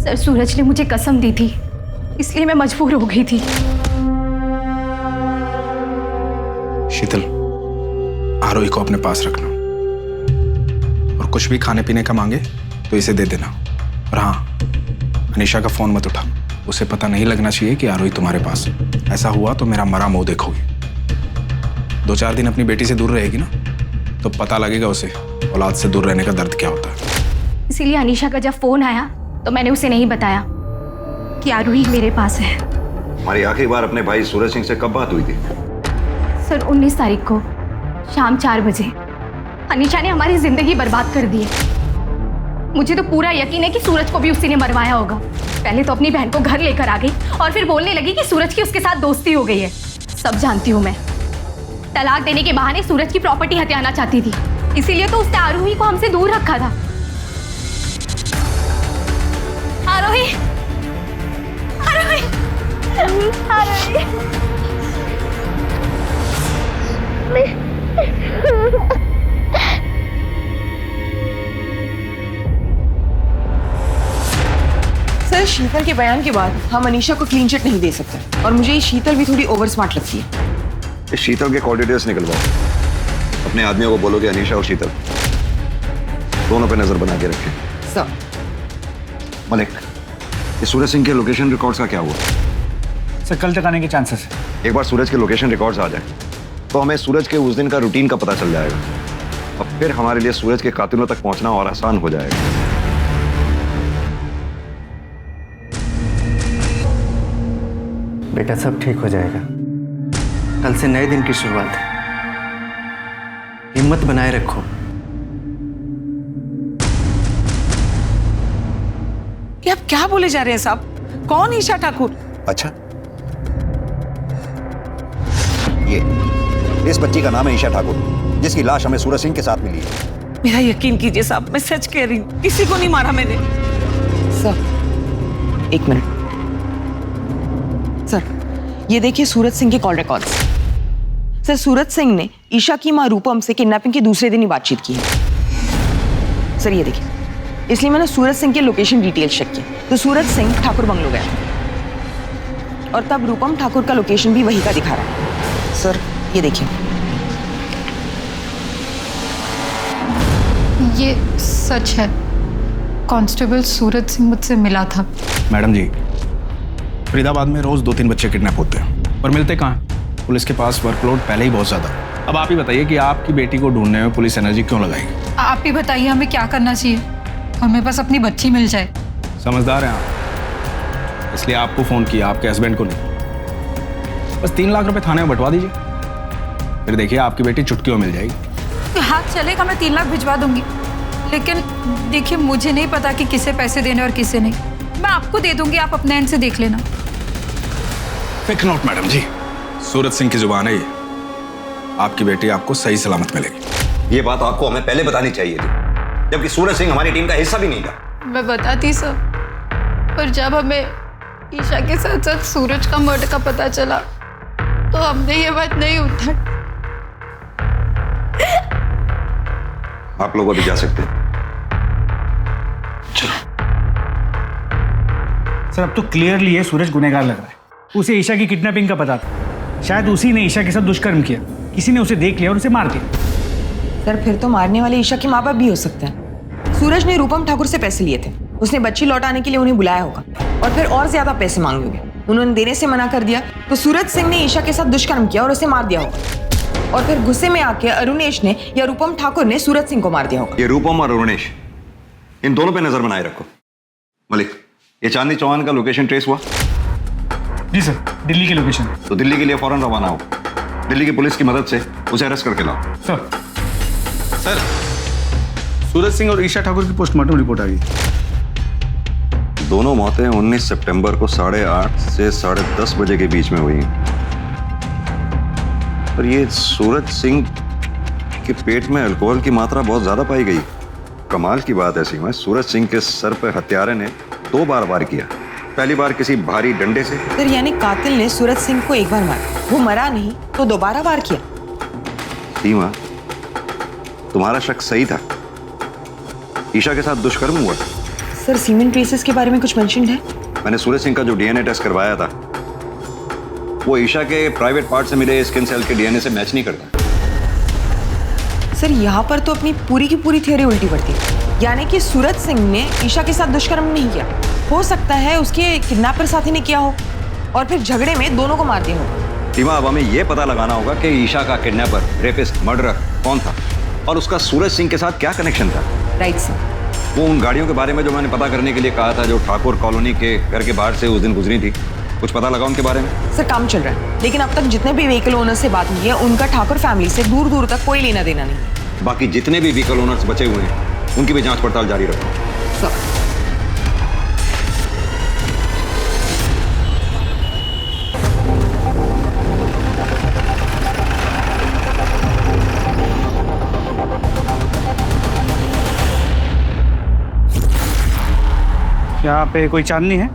सर सूरज ने मुझे कसम दी थी, इसलिए मैं मजबूर हो गई थी। शीतल, आरोही को अपने पास रखना और कुछ भी खाने पीने का मांगे तो इसे दे देना। और हाँ, अनीशा का फोन मत उठा, उसे पता नहीं लगना चाहिए कि आरोही तुम्हारे पास है। ऐसा हुआ तो मेरा मरा मुंह देखोगी। 2-4 दिन अपनी बेटी से दूर रहेगी ना, तो पता लगेगा उसे औलाद से दूर रहने का दर्द क्या होता है। इसीलिए अनीशा का जब फोन आया तो मैंने उसे नहीं बताया कि आरोही मेरे पास है। हमारी आखिरी बार अपने भाई सूरज सिंह से कब बात हुई थी? सर 19 तारीख को शाम 4 बजे। अनीशा ने हमारी जिंदगी बर्बाद कर दी है। मुझे तो पूरा यकीन है कि सूरज को भी उसी ने मरवाया होगा। पहले तो अपनी बहन को घर लेकर आ गई और फिर बोलने लगी कि सूरज की उसके साथ दोस्ती हो गई है। सब जानती हूँ मैं। तलाक देने के बहाने सूरज की प्रॉपर्टी हथियाना चाहती थी, इसीलिए तो उसने आरोही को हमसे दूर रखा था। आरोही, आरोही, आरोही। सर शीतल के बयान के बाद हम अनीशा को क्लीन चिट नहीं दे सकते और मुझे ये शीतल भी थोड़ी ओवर स्मार्ट लगती है। इस शीतल के कॉल डिटेल्स निकलवाओ। अपने आदमियों को बोलो कि अनीशा और शीतल दोनों पे नजर बना के रखें। सर मलिक, ये सूरज सिंह के लोकेशन रिकॉर्ड्स का क्या हुआ? सर कल तक आने के चांसेस है। एक बार सूरज के लोकेशन रिकॉर्ड्स आ जाए तो हमें सूरज के उस दिन का रूटीन का पता चल जाएगा और फिर हमारे लिए सूरज के कातिलों तक पहुंचना और आसान हो जाएगा। बेटा सब ठीक हो जाएगा। कल से नए दिन की शुरुआत है। हिम्मत बनाए रखो। ये आप क्या बोले जा रहे हैं साहब? कौन ईशा ठाकुर? अच्छा, ये इस बच्ची का नाम है ईशा ठाकुर, जिसकी लाश हमें सूरज सिंह के साथ मिली है। मेरा यकीन कीजिए साहब, मैं सच कह रही हूँ, किसी को नहीं मारा मैंने। सर एक मिनट। सर ये देखिए सूरज सिंह के call records. Sir Suraj Singh ने ईशा की मां रूपम से किडनैपिंग के दूसरे दिन ही बातचीत की है। सर ये देखिए, इसलिए मैंने सूरज सिंह के लोकेशन डिटेल्स चेक किया तो सूरज सिंह ठाकुर बंगलो गया और तब रूपम ठाकुर का लोकेशन भी वही का दिखा रहा है। सर ये देखिए, ये सच है। कांस्टेबल सूरज सिंह मुझसे मिला था। मैडम जी, फरीदाबाद में रोज 2-3 बच्चे किडनैप होते हैं पर मिलते कहाँ? पुलिस के पास वर्कलोड पहले ही बहुत ज्यादा। अब आप ही बताइए कि आपकी बेटी को ढूंढने में पुलिस एनर्जी क्यों लगाएगी? आप ही बताइए हमें क्या करना चाहिए? हमें बस अपनी बच्ची मिल जाए। समझदार हैं आप, इसलिए आपको फोन किया, आपके हस्बैंड को नहीं। बस 3 लाख रुपए थाने में बंटवा दीजिए, फिर देखिए आपकी बेटी चुटकियों मिल जाएगी। हाँ चलेगा, मैं 3 लाख भिजवा दूंगी, लेकिन देखिए मुझे नहीं पता कि किसे पैसे देने और किसे नहीं। मैं आपको दे दूंगी, आप अपने एंड से देख लेना। फिक्र नोट मैडम जी, सूरज सिंह की जुबान है ये। आपकी बेटी आपको सही सलामत मिलेगी। ये बात आपको हमें पहले बतानी चाहिए थी, जबकि सूरज सिंह हमारी टीम का हिस्सा भी नहीं था। मैं बताती सर, पर जब हमें ईशा के साथ साथ सूरज का मर्डर का पता चला तो हमने ये बात नहीं उठाई। आप लोग अभी जा सकते हैं। सर अब तो क्लियरली है सूरज गुनहगार लग रहा है। उसे ईशा की किडनैपिंग का पता था, शायद उसी ने ईशा के साथ दुष्कर्म किया, किसी ने उसे देख लिया और उसे मार दिया। सर फिर तो मारने वाले ईशा के माँ बाप भी हो सकते हैं। सूरज ने रूपम ठाकुर से पैसे लिए थे, उसने बच्ची लौटाने के लिए उन्हें बुलाया होगा और फिर और ज्यादा पैसे मांगे होंगे। उन्होंने देने से मना कर दिया तो सूरज सिंह ने ईशा के साथ दुष्कर्म किया और उसे मार दिया होगा और फिर गुस्से में आके अरुणेश ने या रूपम ठाकुर ने सूरज सिंह को मार दिया होगा। ये रूपम और अरुणेश, इन दोनों पे नजर बनाए रखो। मलिक, ये चांदनी चौहान का लोकेशन ट्रेस हुआ? जी सर, दिल्ली की लोकेशन। तो दिल्ली के लिए फौरन रवाना हो। दिल्ली की पुलिस की मदद से उसे अरेस्ट करके लाओ। सर, सूरज सिंह और ईशा ठाकुर की पोस्टमार्टम रिपोर्ट आ गई। दोनों मौतें 19 सितंबर को 8:30 से 10:30 बजे के बीच में हुई हैं। पर ये सूरज सिंह के पेट में अल्कोहल की मात्रा बहुत ज्यादा पाई गई। कमाल की बात है सीमा, सूरज सिंह के सर पर हत्यारे ने 2 बार वार किया। पहली बार किसी भारी डंडे से। सर यानी कातिल ने सूरज सिंह को एक बार मारा, वो मरा नहीं तो दोबारा वार किया। सीमा, तुम्हारा शक सही था, ईशा के साथ दुष्कर्म हुआ। सर सीमेंट ट्रेसेस के बारे में कुछ मेंशन है? मैंने सूरज सिंह का जो डीएनए टेस्ट करवाया था वो ईशा के प्राइवेट पार्ट से मिले स्किन सेल के डीएनए से मैच नहीं करता। सर यहाँ पर तो अपनी पूरी की पूरी थ्योरी उल्टी पड़ती है, यानी कि सूरज सिंह ने ईशा के साथ दुष्कर्म नहीं किया, हो सकता है उसके किडनैपर साथी ने किया हो और फिर झगड़े में दोनों को मार दिया होगा। सीमा, अब हमें यह पता लगाना होगा कि ईशा का किडनैपर, रेपिस्ट, मर्डरर कौन था और उसका सूरज सिंह के साथ क्या कनेक्शन था। राइट सर, वो उन गाड़ियों के बारे में जो मैंने पता करने के लिए कहा था, जो ठाकुर कॉलोनी के घर के बाहर से उस दिन गुजरी थी, कुछ पता लगा उनके बारे में? सर काम चल रहा है, लेकिन अब तक जितने भी व्हीकल ओनर से बात हुई है उनका ठाकुर फैमिली से दूर दूर तक कोई लेना देना नहीं। बाकी जितने भी व्हीकल ओनर्स बचे हुए हैं उनकी भी जांच पड़ताल जारी रखो। सर यहाँ पे कोई चांदनी है?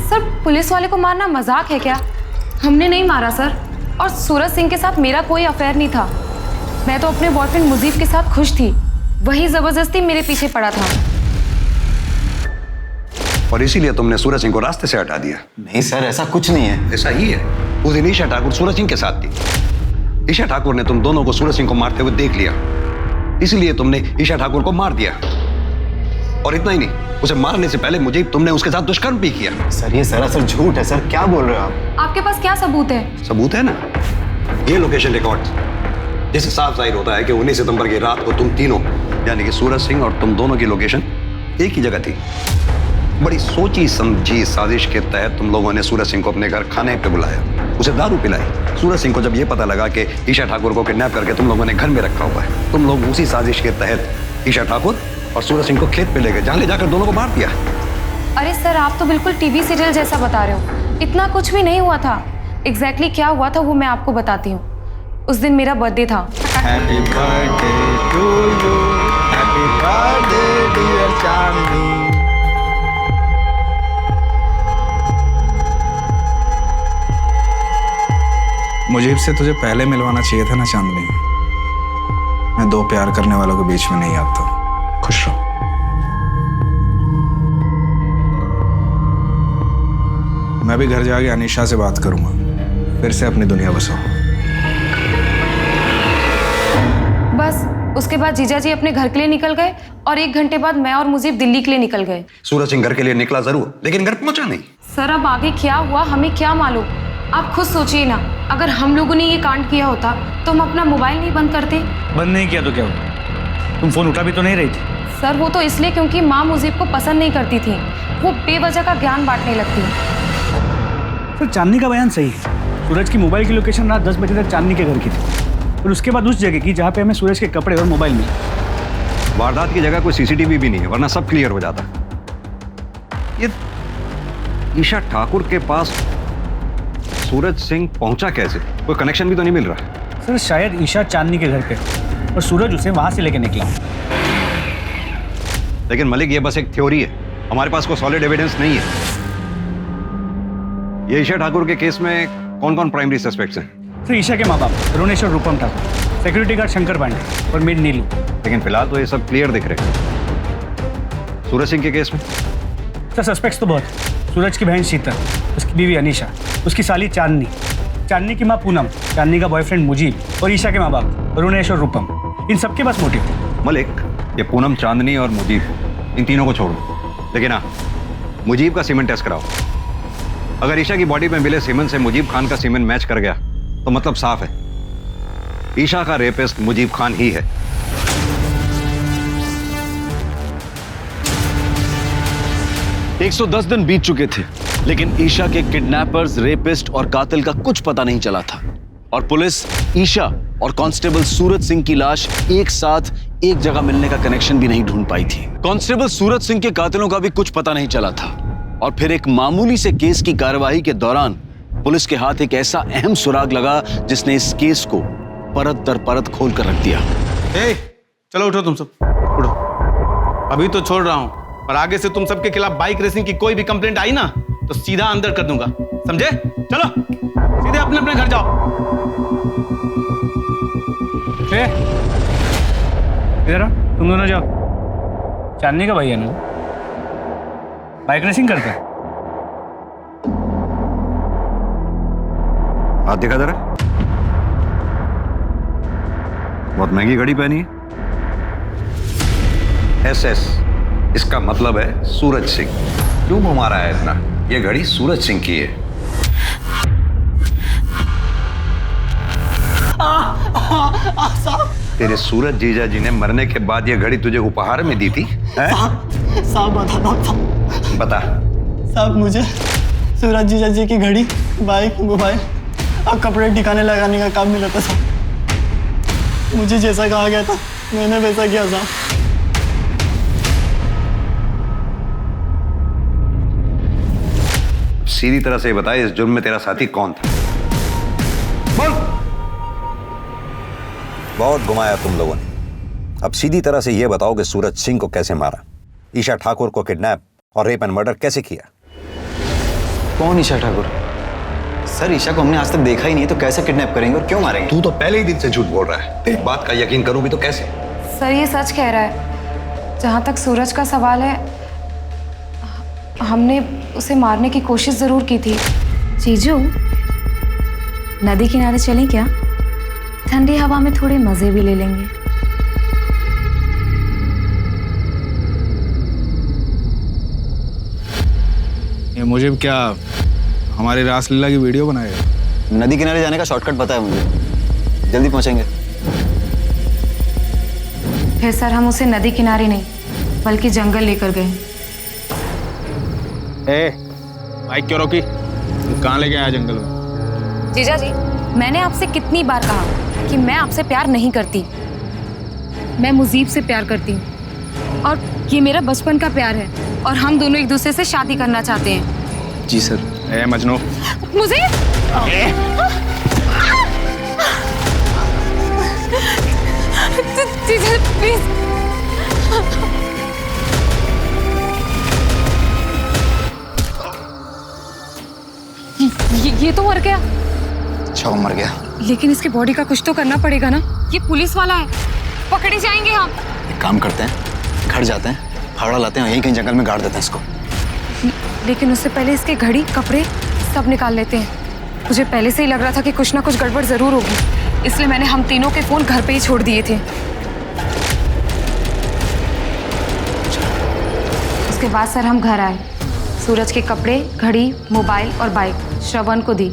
सर पुलिस वाले को मारना मजाक है क्या? हमने नहीं मारा सर, और सूरज सिंह के साथ मेरा कोई अफेयर नहीं था। मैं तो अपने बॉयफ्रेंड मुजीब के साथ खुश थी, वही जबरदस्ती मेरे पीछे पड़ा था। और इसीलिए तुमने सूरज सिंह को रास्ते से हटा दिया? नहीं सर, ऐसा कुछ नहीं है। ऐसा ही है। उस दिन ईशा ठाकुर सूरज सिंह के साथ थी। ईशा ठाकुर ने तुम दोनों को सूरज सिंह को मारते हुए देख लिया, इसलिए तुमने ईशा ठाकुर को मार दिया। और इतना ही नहीं, उसे मारने से पहले मुझे तुमने उसके साथ दुष्कर्म भी किया। सर ये सरासर झूठ है सर, क्या बोल रहे हो आप? आपके पास क्या सबूत है? सबूत है ना, ये लोकेशन रिकॉर्ड, जिससे साफ जाहिर होता है कि 19 सितंबर की रात को तुम तीनों यानी कि सूरज सिंह और तुम दोनों की लोकेशन एक ही जगह थी। बड़ी सोची समझी साजिश के तहत तुम लोगों ने सूरज सिंह को अपने घर खाने पे बुलाया, उसे दारू पिलाई। सूरज सिंह को जब ये पता लगा कि ईशा ठाकुर को किडनैप करके तुम लोगों ने घर में रखा हुआ है, तुम लोग उसी साजिश के तहत ईशा ठाकुर और सूरज सिंह को खेत पे ले गए, जहाँ ले जाकर दोनों को मार दिया। अरे सर आप तो बिल्कुल टीवी सीरियल जैसा बता रहे हो, इतना कुछ भी नहीं हुआ था। एग्जैक्टली क्या हुआ था वो मैं आपको बताती हूँ। उस दिन मेरा बर्थडे था। Happy birthday to you, happy birthday dear Chandni. मुझे से तुझे पहले मिलवाना चाहिए था ना चांदनी। मैं दो प्यार करने वालों के बीच में नहीं आता। खुश रहो। मैं भी घर जाके अनीशा से बात करूंगा, फिर से अपनी दुनिया बसाओ। बस उसके बाद जीजा जी अपने घर के लिए निकल गए और 1 घंटे बाद मैं और मुजीब दिल्ली के लिए निकल गए। सूरज सिंह घर के लिए निकला जरूर, लेकिन घर पहुंचा नहीं। सर अब आगे क्या हुआ हमें क्या मालूम, आप खुद सोचिए ना, अगर हम लोगों ने ये कांड किया होता तो हम अपना मोबाइल नहीं बंद करते। बंद नहीं किया तो क्या हुआ? तुम फोन उठा भी तो नहीं रही थी। सर वो तो इसलिए क्योंकि माँ मुजीब को पसंद नहीं करती थी, वो बेवजह का ज्ञान बांटने लगती। तो चांदनी का बयान सही है। सूरज की मोबाइल की लोकेशन रात 10 बजे तक चांदनी के घर की थी, और उसके बाद उस जगह की जहाँ पे हमें सूरज के कपड़े और मोबाइल मिले। वारदात की जगह कोई सीसीटीवी भी नहीं है, वरना सब क्लियर हो जाता। ये ईशा ठाकुर के पास सूरज सिंह पहुंचा कैसे? कोई कनेक्शन भी तो नहीं मिल रहा। सर शायद ईशा चांदनी के घर पे और सूरज उसे वहां से लेके निकला। लेकिन मलिक ये बस एक थ्योरी है, हमारे पास कोई सॉलिड एविडेंस नहीं है। ये ईशा ठाकुर के केस में कौन कौन प्राइमरी सस्पेक्ट्स हैं? सर ईशा के माँ बाप रोनेश और रूपम ठाकुर, सिक्योरिटी गार्ड शंकर पांडे और मेड नीलू। लेकिन फिलहाल तो ये सब क्लियर दिख रहे हैं। सूरज सिंह के केस में सर सस्पेक्ट्स तो बहुत। सूरज की बहन शीतल, उसकी बीवी अनीशा, उसकी साली चांदनी, चांदनी की माँ पूनम, चांदनी का बॉयफ्रेंड मुजीब और ईशा के माँ बाप रोनेश और रूपम। इन सबके पास मोटिव थे। मलिक, ये पूनम, चांदनी और मुजीब, इन तीनों को छोड़ दो, लेकिन हाँ मुजीब का सीमेंट टेस्ट कराओ। अगर ईशा की बॉडी में मिले सीमेंट से मुजीब खान का सीमेंट मैच कर गया तो मतलब साफ है, ईशा का रेपिस्ट मुजीब खान ही है। 110 दिन बीत चुके थे, लेकिन ईशा के किडनैपर्स, रेपिस्ट और कातिल का कुछ पता नहीं चला था, और पुलिस ईशा और कांस्टेबल सूरज सिंह की लाश एक साथ एक जगह मिलने का कनेक्शन भी नहीं ढूंढ पाई थी। कांस्टेबल सूरज सिंह के कातिलों का भी कुछ पता नहीं चला था, और फिर एक मामूली से केस की कार्यवाही के दौरान पुलिस के हाथ एक ऐसा अहम सुराग लगा जिसने इस केस को परत दर परत खोल कर रख दिया। चलो उठो तुम सब, उठो। अभी तो छोड़ रहा हूं, और आगे से तुम सबके खिलाफ बाइक रेसिंग की कोई भी कंप्लेंट आई ना तो सीधा अंदर कर दूंगा, समझे? चलो सीधे अपने अपने घर जाओ। इधर आओ, तुम दोनों जाओ। चांदनी का भाई है ना, बाइक रेसिंग करता है। हाथ दिखा जरा, बहुत महंगी घड़ी पहनी है। SS, इसका मतलब है सूरज सिंह। क्यों घुमा रहा है इतना? ये घड़ी सूरज सिंह की है। तेरे सूरज जीजा जी ने मरने के बाद ये घड़ी तुझे उपहार में दी थी? साहब बता दो। बता। साहब मुझे सूरज जीजा जी की घड़ी, बाइक, मोबाइल और कपड़े ठिकाने लगाने का काम मिला था साहब। मुझे जैसा कहा गया था मैंने वैसा किया साहब। सीधी तरह से बता, इस जुर्म में तेरा साथी कौन था? बोल। बहुत घुमाया तुम लोगों ने। अब सीधी तरह से यह बताओ कि सूरज सिंह को कैसे मारा, ईशा ठाकुर को किडनैप और रेप एंड मर्डर कैसे किया? कौन ईशा ठाकुर? सर ईशा को हमने आज तक देखा ही नहीं, तो कैसे किडनैप करेंगे और क्यों मारेंगे? तू तो पहले ही दिन से झूठ बोल रहा है। तेरी बात का यकीन करूं भी तो कैसे? सर ये सच कह रहा है। जहाँ तक सूरज का सवाल है, हमने उसे मारने की कोशिश जरूर की थी। जीजू, नदी किनारे चलें क्या? ठंडी हवा में थोड़े मजे भी ले लेंगे। ये मुझे क्या हमारी रासलीला की वीडियो बनाएगा? नदी किनारे जाने का शॉर्टकट पता है मुझे, जल्दी पहुंचेंगे। फिर सर हम उसे नदी किनारे नहीं बल्कि जंगल लेकर गए। बाइक क्यों रोकी? कहाँ लेके आया जंगल में? जीजा जी, मैंने आपसे कितनी बार कहा कि मैं आपसे प्यार नहीं करती। मैं मुजीब से प्यार करती हूँ और ये मेरा बचपन का प्यार है और हम दोनों एक दूसरे से शादी करना चाहते हैं। जी सर। मजनू, मुझे जीजा प्लीज। ये तो मर गया। अच्छा वो मर गया, लेकिन इसके बॉडी का कुछ तो करना पड़ेगा ना। ये पुलिस वाला है, पकड़े जाएंगे हम। एक काम करते हैं, घर जाते हैं, फावड़ा लाते हैं, यहीं कहीं जंगल में गाड़ देते हैं इसको। लेकिन उससे पहले इसके घड़ी, कपड़े सब निकाल लेते हैं। मुझे पहले से ही लग रहा था कि कुछ ना कुछ गड़बड़ जरूर होगी, इसलिए मैंने हम तीनों के फोन घर पे ही छोड़ दिए थे। उसके बाद सर हम घर आए, सूरज के कपड़े, घड़ी, मोबाइल और बाइक श्रवण को दी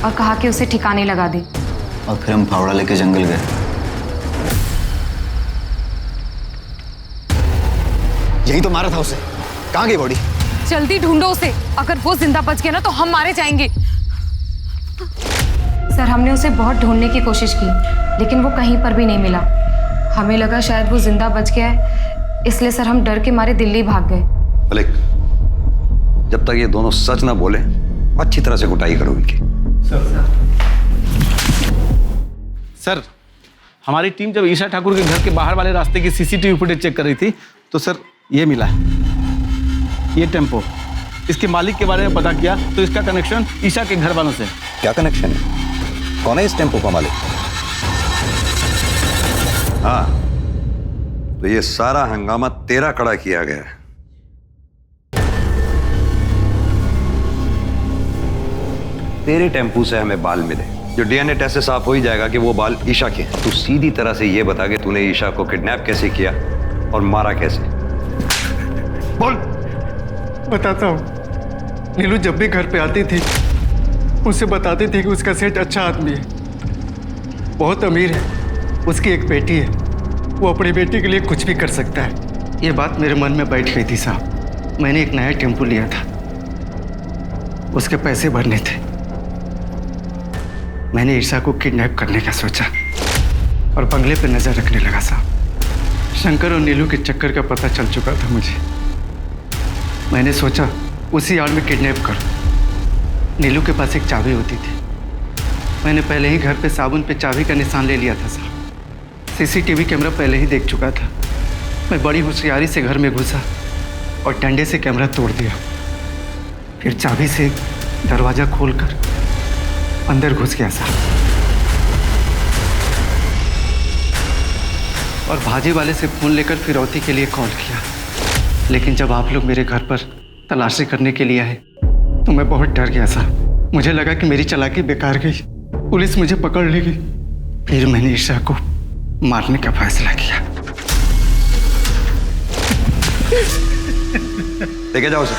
और कहा कि उसे ठिकाने लगा दे। और फिर हम फावड़ा लेके जंगल गए। यही तो मारा था उसे। कहाँ गई बॉडी? जल्दी ढूंढो उसे, अगर वो जिंदा बच गया ना तो हम मारे जाएंगे। सर हमने उसे बहुत ढूंढने की कोशिश की, लेकिन वो कहीं पर भी नहीं मिला। हमें लगा शायद वो जिंदा बच गया है, इसलिए सर हम डर के मारे दिल्ली भाग गए। मलिक, जब तक ये दोनों सच ना बोले अच्छी तरह से कुटाई करो इनकी। सर, हमारी टीम जब ईशा ठाकुर के घर के बाहर वाले रास्ते की सीसीटीवी फुटेज चेक कर रही थी तो सर ये मिला है, ये टेम्पो। इसके मालिक के बारे में पता किया तो इसका कनेक्शन ईशा के घर वालों से। क्या कनेक्शन है? कौन है इस टेम्पो का मालिक? हाँ, तो ये सारा हंगामा तेरा खड़ा किया गया है। तेरे टेम्पू से हमें बाल मिले, जो डीएनए टेस्ट से साफ हो ही जाएगा कि वो बाल ईशा के हैं। तू सीधी तरह से ये बता कि तूने ईशा को किडनैप कैसे किया और मारा कैसे? बोल। बताता हूँ। नीलू जब भी घर पे आती थी उससे बताती थी कि उसका सेठ अच्छा आदमी है, बहुत अमीर है, उसकी एक बेटी है, वो अपनी बेटी के लिए कुछ भी कर सकता है। ये बात मेरे मन में बैठ गई थी साहब। मैंने एक नया टेम्पो लिया था, उसके पैसे भरने थे। मैंने ईशा को किडनैप करने का सोचा और बंगले पे नजर रखने लगा साहब। शंकर और नीलू के चक्कर का पता चल चुका था मुझे। मैंने सोचा उसी आड़ में किडनैप करूं। नीलू के पास एक चाबी होती थी, मैंने पहले ही घर पे साबुन पे चाबी का निशान ले लिया था साहब। सीसीटीवी कैमरा पहले ही देख चुका था। मैं बड़ी होशियारी से घर में घुसा और डंडे से कैमरा तोड़ दिया, फिर चाबी से दरवाज़ा खोलकर अंदर घुस गया साहब और भाजी वाले से फ़ोन लेकर फिरौती के लिए कॉल किया। लेकिन जब आप लोग मेरे घर पर तलाशी करने के लिए आए तो मैं बहुत डर गया साहब। मुझे लगा कि मेरी चालाकी बेकार गई, पुलिस मुझे पकड़ लेगी। फिर मैंने ईशा को मारने का फैसला किया। लेके जाओ उसे।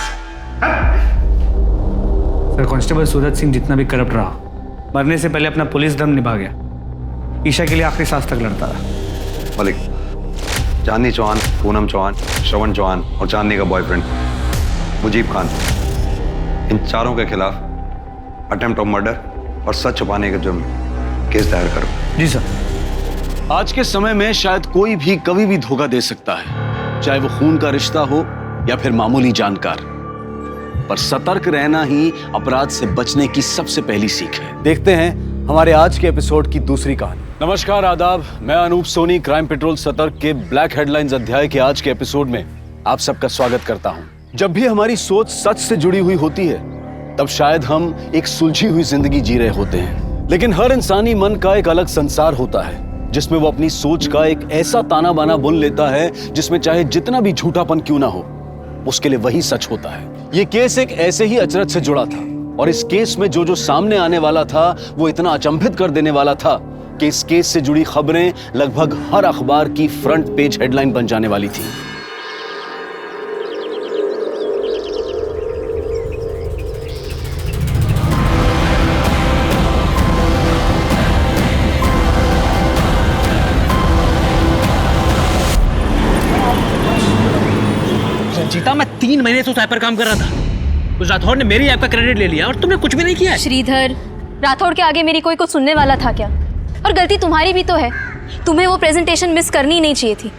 सर, कांस्टेबल सूरज सिंह जितना भी करप्ट रहा, मरने से पहले अपना पुलिस धर्म निभा गया। ईशा के लिए आखिरी सांस तक लड़ता रहा। मलिक, चांदनी चौहान, पूनम चौहान, श्रवण चौहान और चांदनी का बॉयफ्रेंड मुजीब खान, इन चारों के खिलाफ अटेम्प्ट ऑफ मर्डर और सच छुपाने के जुर्म केस दायर करो। जी सर। आज के समय में शायद कोई भी कभी भी धोखा दे सकता है, चाहे वो खून का रिश्ता हो या फिर मामूली जानकार, पर सतर्क रहना ही अपराध से बचने की सबसे पहली सीख है। देखते हैं हमारे आज के एपिसोड की दूसरी कहानी। नमस्कार, आदाब। मैं अनूप सोनी क्राइम पेट्रोल सतर्क के ब्लैक हेडलाइंस अध्याय के आज के एपिसोड में आप सबका स्वागत करता हूं। जब भी हमारी सोच सच से जुड़ी हुई होती है, तब शायद हम एक सुलझी हुई जिंदगी जी रहे होते हैं, लेकिन हर इंसानी मन का एक अलग संसार होता है, जिसमें वो अपनी सोच का एक ऐसा ताना बाना बुन लेता है जिसमें चाहे जितना भी झूठापन क्यों ना हो, उसके लिए वही सच होता है। ये केस एक ऐसे ही अचरज से जुड़ा था, और इस केस में जो सामने आने वाला था वो इतना अचंभित कर देने वाला था कि इस केस से जुड़ी खबरें लगभग हर अखबार की फ्रंट पेज हेडलाइन बन जाने वाली थी। रंजीता, मैं 3 महीने से उस ऐप पर काम कर रहा था। उस राठौड़ ने मेरी ऐप का क्रेडिट ले लिया और तुमने कुछ भी नहीं किया। श्रीधर, राठौड़ के आगे मेरी कोई कुछ सुनने वाला था क्या? और गलती तुम्हारी भी तो है। तुम्हें वो प्रेजेंटेशन मिस करनी ही नहीं चाहिए थी।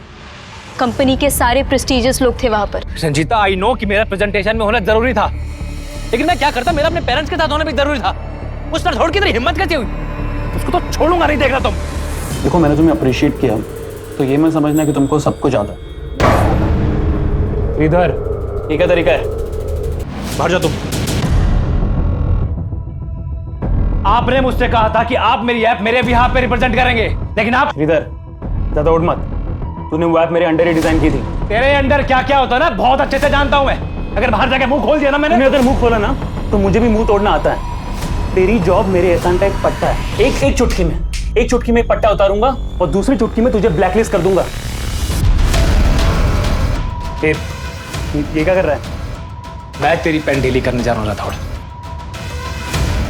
कंपनी के सारे प्रेस्टिजियस लोग थे वहां पर। संजीता, आई नो कि मेरा प्रेजेंटेशन में होना जरूरी था, लेकिन मैं क्या करता, मेरा अपने पेरेंट्स के साथ होना भी जरूरी था। उस राठौड़ की तेरी हिम्मत कैसे हुई? उसको तो छोड़ूंगा नहीं, देखना तुम। देखो, मैंने तुम्हें अप्रिशिएट किया, तो ये मैं समझना कि तुमको सब कुछ आता है। श्रीधर, ये क्या तरीका है? बाहर जाओ तुम। आपने मुझसे कहा था कि आप मेरी ऐप मेरे बिहाफ पे रिप्रेजेंट करेंगे, लेकिन आप श्रीधर, ज्यादा उठ मत। तूने वो ऐप मेरे अंडर ही डिजाइन की थी। तेरे अंडर क्या क्या होता है ना, बहुत अच्छे से जानता हूं मैं। अगर बाहर जाके मुंह खोल दिया ना मैंने, तूने अगर मुंह खोला ना तो मुझे भी मुंह तोड़ना आता है। तेरी जॉब मेरे एहसान का एक पट्टा है। एक चुटकी में एक पट्टा उतारूंगा और दूसरी चुटकी में तुझे ब्लैकलिस्ट कर दूंगा। ये क्या कर रहा है? मैं तेरी पेन ढीली करने जा रहा था।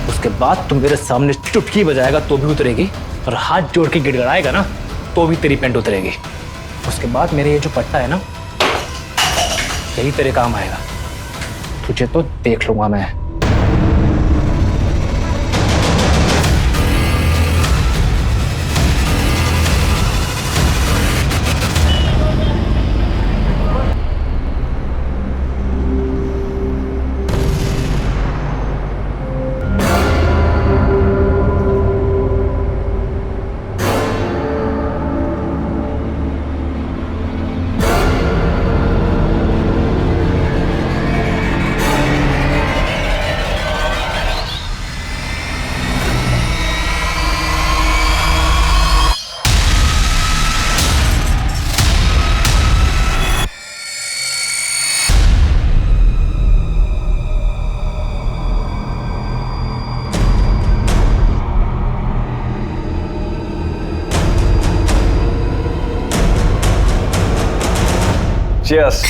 उसके बाद तुम मेरे सामने चुटकी बजाएगा तो भी उतरेगी, और हाथ जोड़ के गिड़गड़ाएगा ना तो भी तेरी पेंट उतरेगी। उसके बाद मेरे ये जो पट्टा है ना, यही तेरे काम आएगा। तुझे तो देख लूंगा मैं। Cheers.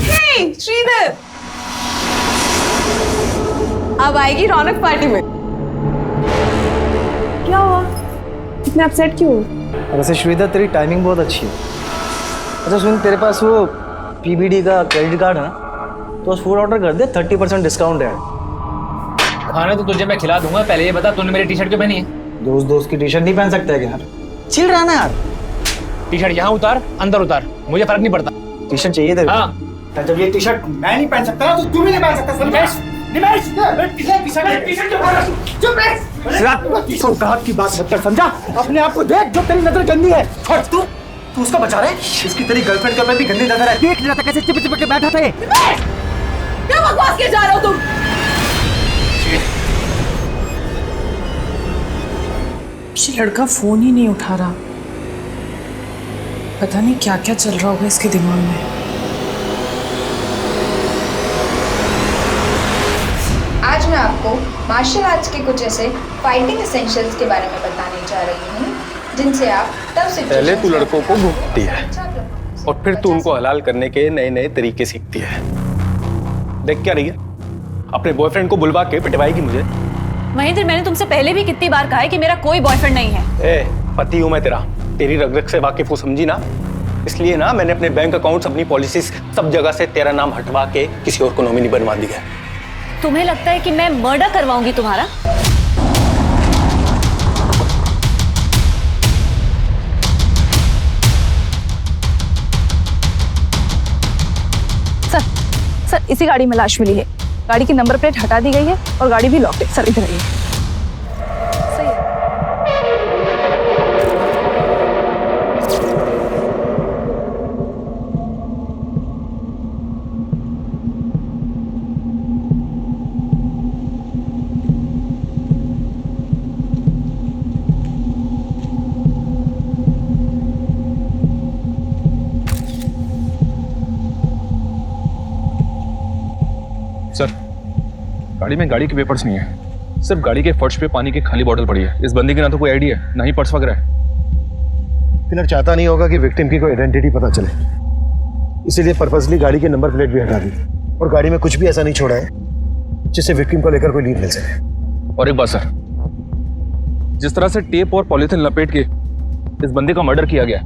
हे श्रीधर, अब आएगी रौनक पार्टी में। क्या हुआ, इतने अपसेट क्यों? वैसे श्रीधर, तेरी टाइमिंग बहुत अच्छी है। अच्छा सुन, तेरे पास वो पीबीडी का क्रेडिट कार्ड है ना, तो उस फूड ऑर्डर कर दे, 30% डिस्काउंट है। खाना तो तुझे मैं खिला दूंगा, पहले ये बता तूने मेरी टी शर्ट क्यों पहनी है? दोस्त की टी शर्ट नहीं पहन सकता है यार? चिल रहा ना यार। टी शर्ट यहाँ उतार, अंदर उतार, मुझे फर्क नहीं पड़ता। टी शर्ट चाहिए तेरे? हाँ। जब ये टी शर्ट मैं नहीं पहन सकता तो तू भी नहीं पहन सकता। सौगात की बात मत कर, समझा? अपने आप को देख, जो तेरी नजर गंदी है। छोड़, तू उसका बचा रहा है? इसकी तेरी गर्लफ्रेंड के ऊपर भी गंदी नजर है। देख रहा था कैसे चिपक चिपक के बैठा था। क्या बकवास किए जा रहे हो तुम? ये लड़का फोन ही नहीं उठा रहा। पता नहीं क्या क्या चल रहा होगा इसके दिमाग में। आज मैं आपको मार्शल आर्ट्स के कुछ ऐसे फाइटिंग एसेंशियल्स के बारे में बताने जा रही हूँ जिनसे आप तब से पहले तू लड़कों को घूमती है और फिर तू उनको हलाल करने के नए नए तरीके सीखती है। देख क्या रही है, अपने बॉयफ्रेंड को बुलवा के पिटवाएगी मुझे। महेंद्र, मैंने तुमसे पहले भी कितनी बार कहा है कि मेरा कोई बॉयफ्रेंड नहीं है। ए, पति हूं मैं तेरा, तेरी रग रग से वाकिफ हूं, समझी ना। इसलिए ना मैंने अपने बैंक अकाउंट्स, अपनी पॉलिसीज सब जगह से तेरा नाम हटवा के किसी और को नॉमिनी बनवा दिया। तुम्हें लगता है कि मैं मर्डर करवाऊंगी तुम्हारा? सर, इसी गाड़ी में लाश मिली है। गाड़ी की नंबर प्लेट हटा दी गई है और गाड़ी भी लॉक्ड है। सर, इधर आइए। सही है। सर, गाड़ी में गाड़ी के पेपर्स नहीं है, सिर्फ गाड़ी के फर्श पे पानी की खाली बोतल पड़ी है। इस बंदी की ना तो कोई आईडी है, ना ही पर्स वगैरह है। किलर चाहता नहीं होगा कि विक्टिम की कोई आइडेंटिटी पता चले, इसीलिए पर्पसली गाड़ी के नंबर प्लेट भी हटा दी और गाड़ी में कुछ भी ऐसा नहीं छोड़ा है जिससे विक्टिम को लेकर कोई लीड मिल सके। और एक बात सर, जिस तरह से टेप और पॉलिथीन लपेट के इस बंदी का मर्डर किया गया,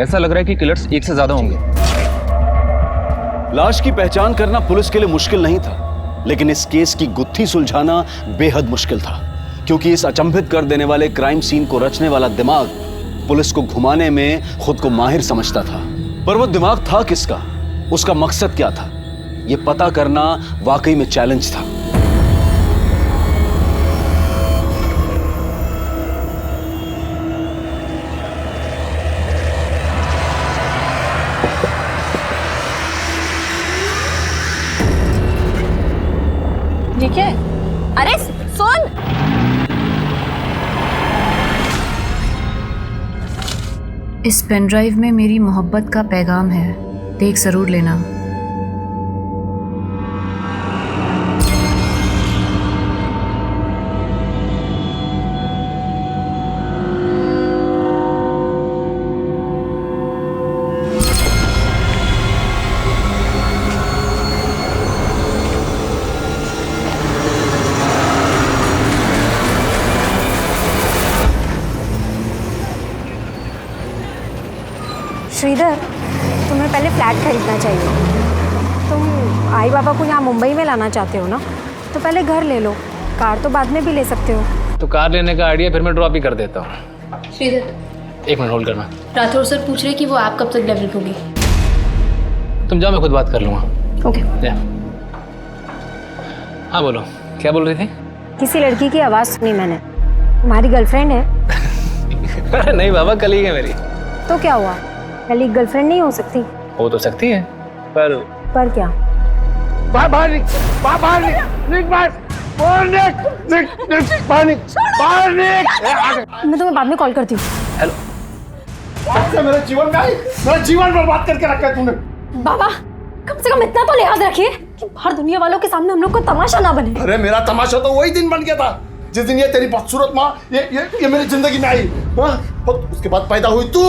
ऐसा लग रहा है कि किलर्स एक से ज्यादा होंगे। लाश की पहचान करना पुलिस के लिए मुश्किल नहीं था, लेकिन इस केस की गुत्थी सुलझाना बेहद मुश्किल था, क्योंकि इस अचंभित कर देने वाले क्राइम सीन को रचने वाला दिमाग पुलिस को घुमाने में खुद को माहिर समझता था। पर वो दिमाग था किसका, उसका मकसद क्या था, यह पता करना वाकई में चैलेंज था। ये क्या है? अरे सुन, इस पेन ड्राइव में मेरी मोहब्बत का पैगाम है, देख जरूर लेना। श्रीधर, तुम्हें पहले फ्लैट खरीदना चाहिए। तुम आई बाबा को यहाँ मुंबई में लाना चाहते हो ना, तो पहले घर ले लो, कार तो बाद में भी ले सकते हो। तो कार लेने का आइडिया फिर मैं ड्रॉप ही कर देता हूँ। श्रीधर, एक मिनट होल्ड करना। राठौर सर पूछ रहे कि वो ऐप कब तक डेवलप होगी। तुम जाओ, मैं खुद बात कर लूँगा। ओके। हाँ बोलो, क्या बोल रही थी? किसी लड़की की आवाज़ सुनी मैंने, तुम्हारी गर्लफ्रेंड है? अरे नहीं बाबा, कलीग है मेरी। तो क्या हुआ, कलीग गर्लफ्रेंड नहीं हो सकती? हो तो सकती है, पर क्या? मैं तुम्हें बाद में कॉल करती हूँ। हेलो। मेरे जीवन में आई, मेरा जीवन बर्बाद करके रखा है तूने। बाबा, कम से कम इतना तो लिहाज रखिए कि बाहर दुनिया वालों के सामने हम लोग को तमाशा ना बने। अरे मेरा तमाशा तो वही दिन बन गया था जिस दिन ये तेरी बदसूरत माँ ये मेरी जिंदगी में आई। हाँ? और उसके बाद पैदा हुई तू।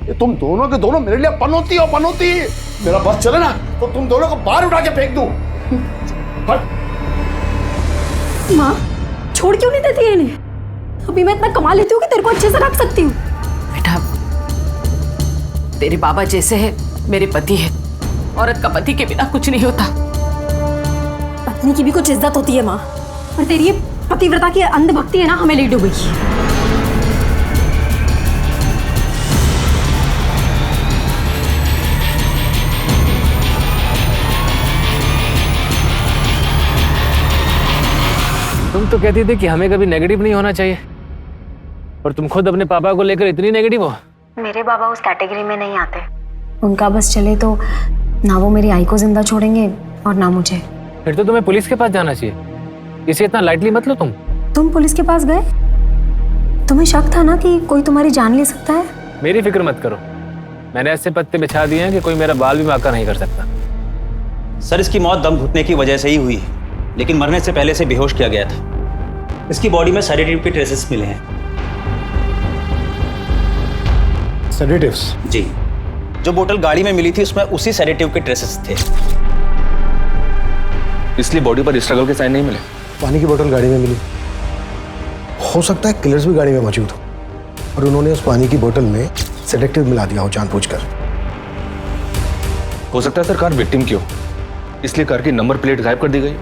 ये तुम दोनों के दोनों मेरे लिए पनौती। मेरा बस चले ना तो तुम दोनों को बाहर उठा के फेंक दूं। माँ, छोड़ क्यों नहीं देती है इन्हें? अभी मैं इतना कमा लेती हूँ कि तेरे को अच्छे से रख सकती हूँ। बेटा, तेरे बाबा जैसे है मेरे पति है। औरत का पति के बिना कुछ नहीं होता। पत्नी की भी कुछ इज्जत होती है माँ, और तेरी ये पतिव्रता की अंधभक्ति है ना, हमें ले डूबी। तुम तो कहती थी कि हमें कभी नेगेटिव नहीं होना चाहिए, और तुम खुद अपने पापा को लेकर इतनी नेगेटिव हो। मेरे बाबा उस कैटेगरी में नहीं आते। उनका बस चले तो ना वो मेरी आई को जिंदा छोड़ेंगे और ना मुझे। फिर तो तुम्हें पुलिस के पास जाना चाहिए, इसे इतना लाइटली मत लो। तुम पुलिस के पास गए? तुम्हें शक था ना कि कोई तुम्हारी जान ले सकता है? मेरी फिक्र मत करो, मैंने ऐसे पत्ते बिछा दिए हैं कि कोई मेरा बाल भी बांका नहीं कर सकता। सर इसकी मौत दम घुटने की वजह से ही हुई है, लेकिन मरने से पहले से बेहोश किया गया था। इसकी बॉडी में सेडेटिव के ट्रेसेस मिले हैं। सेडेटिव्स? जी, जो बोतल गाड़ी में मिली थी उसमें उसी सेडेटिव के ट्रेसेस थे। इसलिए बॉडी पर स्ट्रगल के साइन नहीं मिले। पानी की बोतल गाड़ी में मिली, हो सकता है किलर्स भी गाड़ी में मौजूद हो और उन्होंने उस पानी की बोतल में सेडेटिव मिला दिया हो जानबूझकर। हो सकता है सर कार विक्टिम की हो, इसलिए कार की नंबर प्लेट गायब कर दी गई।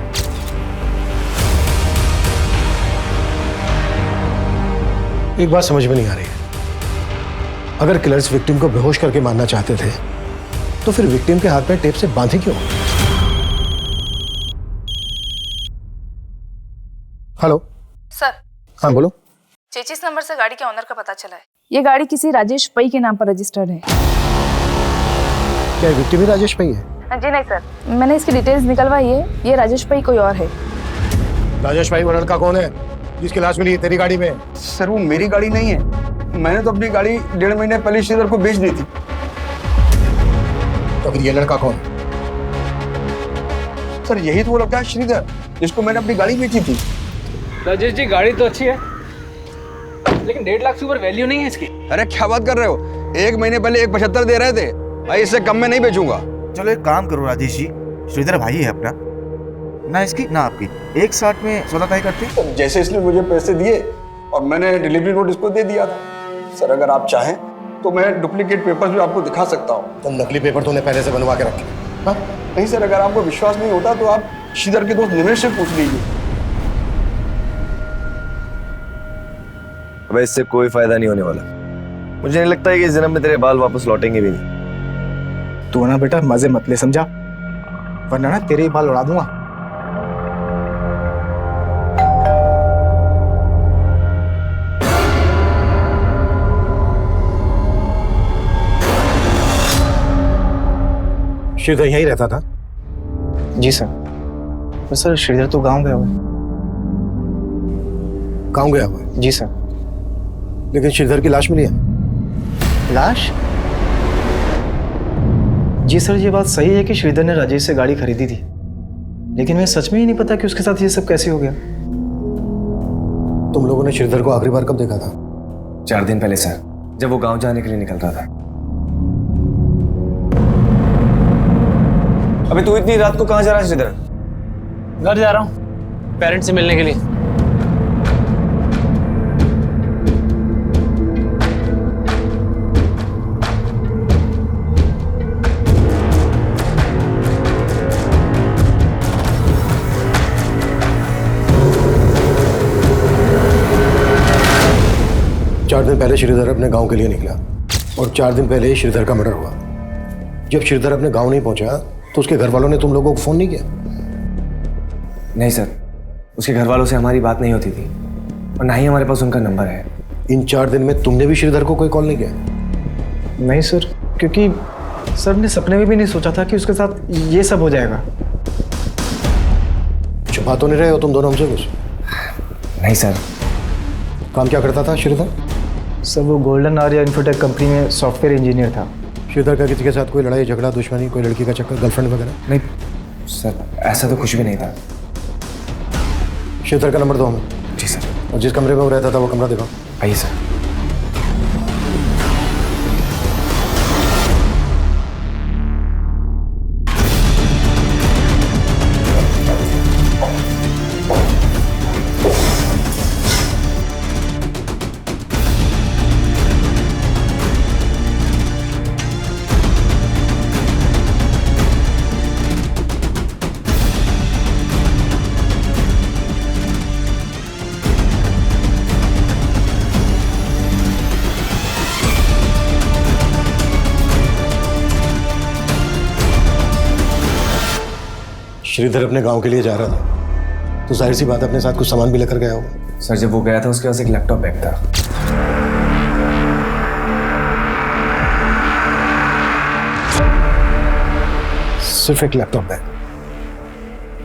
एक बात समझ में नहीं आ रही है, अगर किलर्स विक्टिम को बेहोश करके मारना चाहते थे तो फिर विक्टिम के हाथ में टेप से बांधे क्यों? Hello sir. हाँ बोलो। 33 नंबर से गाड़ी के ऑनर का पता चला है। ये गाड़ी किसी राजेश पई के नाम पर रजिस्टर्ड है। क्या विक्टिम ही राजेश पई है? जी नहीं सर, मैंने इसकी डिटेल्स निकलवाई है। ये राजेश पई कोई और है। राजेश भाई वो लड़का कौन है जिसकी लाश मिली है तेरी गाड़ी में? सर वो मेरी गाड़ी नहीं है, मैंने तो अपनी गाड़ी 1.5 महीने पहले श्रीधर को बेच दी थी। तो फिर ये लड़का कौन? सर यही तो वो लड़का है श्रीधर जिसको मैंने अपनी गाड़ी बेची थी। राजेश जी गाड़ी तो अच्छी है, लेकिन 1.5 लाख से ऊपर वैल्यू नहीं है इसकी। अरे क्या बात कर रहे हो, 1 महीने पहले 1.75 दे रहे थे भाई, इससे कम में नहीं बेचूंगा। चलो एक काम करो राजेश जी, श्रीधर भाई है अपना, ना इसकी ना आपकी, 1.60 में सौदा तय करते। जैसे इसने मुझे पैसे दिए और मैंने डिलीवरी नोट इसको दे दिया था। सर अगर आप चाहें तो मैं डुप्लीकेट पेपर्स भी आपको दिखा सकता हूँ। तुम नकली पेपर तूने पहले से बनवा के रखे? नहीं सर, अगर आपको विश्वास नहीं होता तो आप श्रीधर के दोस्त निमेश से पूछ लीजिए। अब इससे कोई फायदा नहीं होने वाला। मुझे नहीं लगता है कि इस जन्म में तेरे बाल वापस लौटेंगे भी नहीं। तू ना बेटा मजे मत ले, समझा, वरना ना तेरे ही बाल उड़ा दूंगा। श्रीधर यहीं रहता था? जी सर। पर सर श्रीधर तो गांव गया हुआ है। गांव गया हुआ है? जी सर। लेकिन श्रीधर की लाश मिली है? लाश? जी सर ये बात सही है कि श्रीधर ने राजेश से गाड़ी खरीदी थी, लेकिन मैं सच में ही नहीं पता कि उसके साथ ये सब कैसे हो गया। तुम लोगों ने श्रीधर को आखिरी बार कब देखा था? 4 दिन पहले सर, जब वो गांव जाने के लिए निकल रहा था। अबे तू इतनी रात को कहाँ जा रहा है श्रीधर? घर जा रहा हूँ पेरेंट्स से मिलने के लिए। चार दिन पहले श्रीधर अपने गांव के लिए निकला और 4 दिन पहले ही श्रीधर का मर्डर हुआ। जब श्रीधर अपने गांव नहीं पहुंचा तो उसके घर वालों ने तुम लोगों को फोन नहीं किया? नहीं सर, उसके घर वालों से हमारी बात नहीं होती थी और ना ही हमारे पास उनका नंबर है। इन 4 दिन में तुमने भी श्रीधर को कोई कॉल नहीं किया? नहीं सर, क्योंकि सर ने सपने में भी नहीं सोचा था कि उसके साथ ये सब हो जाएगा। छुपा तो नहीं रहे हो तुम दोनों हमसे कुछ? नहीं सर। काम क्या करता था श्रीधर? सर वो गोल्डन आर्या इन्फोटेक कंपनी में सॉफ्टवेयर इंजीनियर था। श्रीधर का किसी के साथ कोई लड़ाई झगड़ा दुश्मनी, कोई लड़की का चक्कर, गर्लफ्रेंड वगैरह? नहीं सर, ऐसा तो कुछ भी नहीं था। श्रीधर का नंबर दो हमें। जी सर। और जिस कमरे में वो रहता था वो कमरा दिखाओ। आइए सर। श्रीधर अपने गांव के लिए जा रहा था तो जाहिर सी बात अपने साथ कुछ सामान भी लेकर गया होगा। सर जब वो गया था उसके पास एक लैपटॉप बैग था। सिर्फ एक लैपटॉप बैग?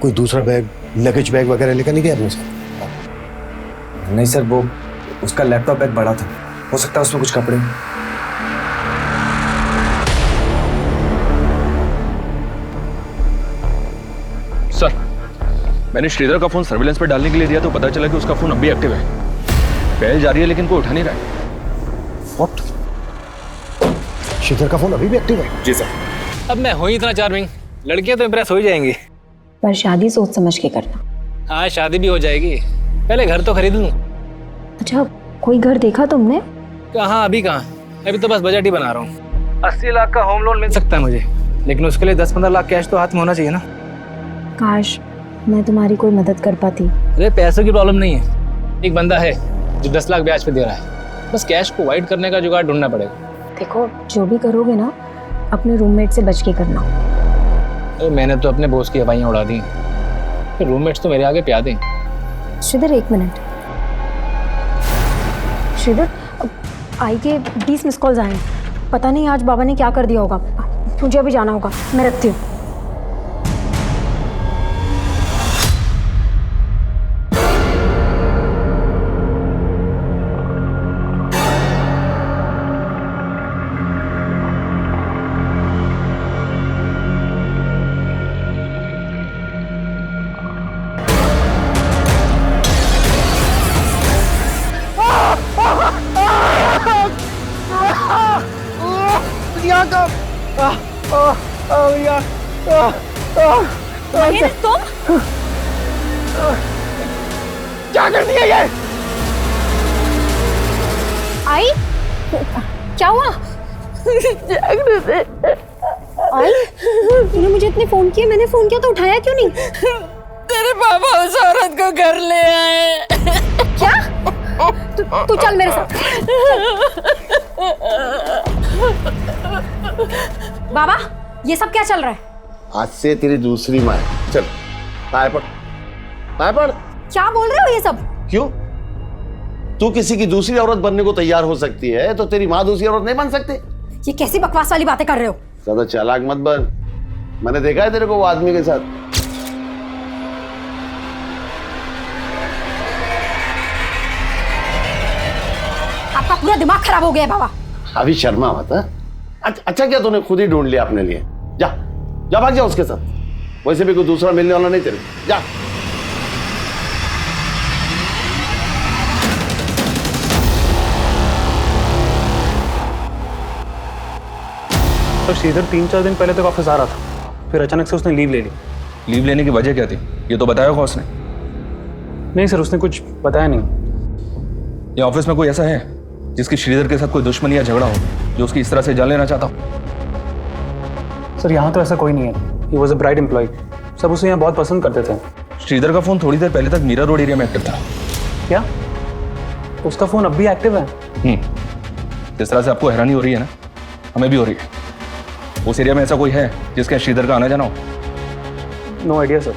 कोई दूसरा बैग, लगेज बैग वगैरह लेकर नहीं गया अपने साथ? नहीं सर, वो उसका लैपटॉप बैग बड़ा था, हो सकता है उसमें कुछ कपड़े। मैंने श्रीधर का फोन सर्विलेंस पे डालने के लिए दिया तो पता चला कि उसका फोन अब भी एक्टिव है। पहल जारी है लेकिन कोई उठा नहीं रहा है। What? श्रीधर का फोन अभी भी एक्टिव है? जी सर। अब मैं हूँ इतना चार्मिंग, लड़कियां तो इम्प्रेस हो ही जाएंगी। पर शादी सोच समझ के करना। हाँ शादी भी हो जाएगी, पहले घर तो खरीद लूँ। अच्छा, कोई घर देखा तुमने? कहाँ, अभी कहाँ, अभी तो बस बजट ही बना रहा हूँ। 80 लाख का होम लोन मिल सकता है मुझे, लेकिन उसके लिए 10-15 लाख कैश तो हाथ में होना चाहिए ना। काश मैं तुम्हारी कोई मदद कर पाती। अरे पैसों की प्रॉब्लम नहीं है, एक बंदा है जो 10 लाख ब्याज पे दे रहा है, बस कैश को वाइड करने का जुगाड़ ढूंढना पड़ेगा। देखो, जो भी करोगे ना, अपने रूममेट से बच के करना। अरे मैंने तो अपने बॉस की हवाइयाँ उड़ा दी, फिर रूममेट्स तो मेरे आगे प्या दें। श्रीधर 1 मिनट। श्रीधर, आई के 20 मिस कॉल्स आए, पता नहीं आज बाबा ने क्या कर दिया होगा। मुझे अभी जाना होगा, मैं रखती हूँ। महेंद्र, तुम क्या कर दिया ये? आई, क्या हुआ? आई, तूने मुझे इतने फोन किए, मैंने फोन किया तो उठाया क्यों नहीं? तेरे पापा उस औरत को घर ले आए। क्या? तू चल मेरे साथ। बाबा, ये सब क्या चल रहा है? आज से तेरी दूसरी माँ है। चल पाए पड़, पाए पड़। क्या बोल रहे हो ये सब? क्यों? तू किसी की दूसरी औरत बनने को तैयार हो सकती है तो तेरी माँ दूसरी औरत नहीं बन सकती? ये कैसी बकवास वाली बातें कर रहे हो? ज्यादा चालाक मत बन, मैंने देखा है तेरे को वो आदमी के साथ। आपका पूरा दिमाग खराब हो गया है बाबा। अभी शर्मा मत। अच्छा क्या तूने खुद ही ढूंढ लिया अपने लिए? जा जा, भाग जा उसके साथ। वैसे भी कोई दूसरा मिलने वाला नहीं तेरे, जा। तो श्रीधर 3-4 दिन पहले तक ऑफिस आ रहा था, फिर अचानक से उसने लीव ले ली। लीव लेने की वजह क्या थी, ये तो बताया होगा उसने? नहीं सर, उसने कुछ बताया नहीं। ये ऑफिस में कोई ऐसा है जिसकी श्रीधर के साथ कोई दुश्मनी या झगड़ा हो, जो उसकी इस तरह से जान लेना चाहता हो? सर यहाँ तो ऐसा कोई नहीं है। He was a bright employee, सब उसे यहाँ बहुत पसंद करते थे। श्रीधर का फोन थोड़ी देर पहले तक मीरा रोड एरिया में एक्टिव था। क्या? उसका फोन अब भी एक्टिव है? जिस तरह से आपको हैरानी हो रही है ना, हमें भी हो रही है। उस एरिया में ऐसा कोई है जिसके श्रीधर का आना जाना हो? No idea sir.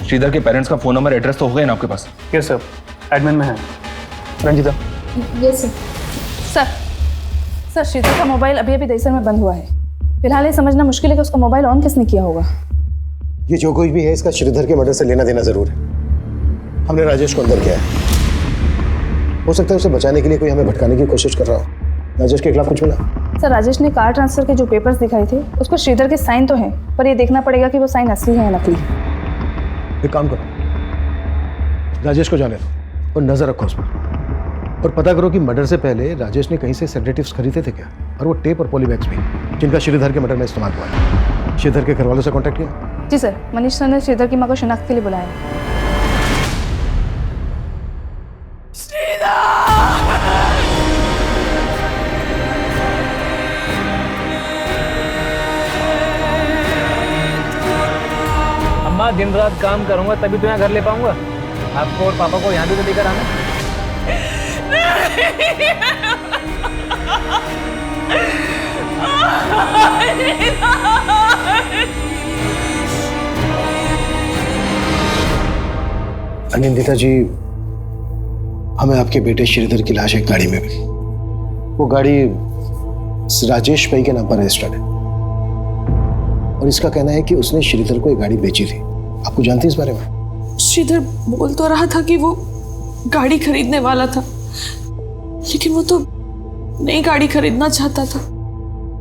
श्रीधर के पेरेंट्स का फोन नंबर, एड्रेस तो हो गए ना आपके पास? यस सर, एडमिन में है। Ranjita. Yes sir. Sir, Sridhar का मोबाइल अभी अभी दहीसर में बंद हुआ है। फिलहाल ये समझना मुश्किल है कि उसका मोबाइल ऑन किसने किया होगा। ये जो कुछ भी है इसका श्रीधर के मर्डर से लेना देना जरूर है। हमने राजेश को अंदर किया है, हो सकता है उसे बचाने के लिए कोई हमें भटकाने की कोशिश कर रहा हो। राजेश के खिलाफ कुछ मिला? सर, राजेश ने कार ट्रांसफर के जो पेपर्स दिखाए थे उस पर श्रीधर के साइन तो हैं, पर ये देखना पड़ेगा कि वो साइन असली है या नकली। एक काम करो, राजेश को जाने दो और नजर रखो उस पर, और पता करो कि मर्डर से पहले राजेश ने कहीं से सेडेटिव्स खरीदे थे क्या, और वो टेप और पॉलीबैग्स भी जिनका श्रीधर के मर्डर में इस्तेमाल हुआ है। श्रीधर के घर वालों से कांटेक्ट किया? जी सर, मनीष सर ने श्रीधर की मां को शिनाख्त के लिए बुलाया। अम्मा, दिन रात काम करूंगा तभी तो यहाँ घर ले पाऊंगा। आपको और पापा को यहाँ भी तो लेकर आना। अनिंदिता जी, हमें आपके बेटे श्रीधर की लाश एक गाड़ी में मिली। वो गाड़ी राजेश भाई के नाम पर रजिस्टर्ड है, और इसका कहना है कि उसने श्रीधर को एक गाड़ी बेची थी। आपको जानती है इस बारे में? श्रीधर बोल तो रहा था कि वो गाड़ी खरीदने वाला था, लेकिन वो तो नई गाड़ी खरीदना चाहता था।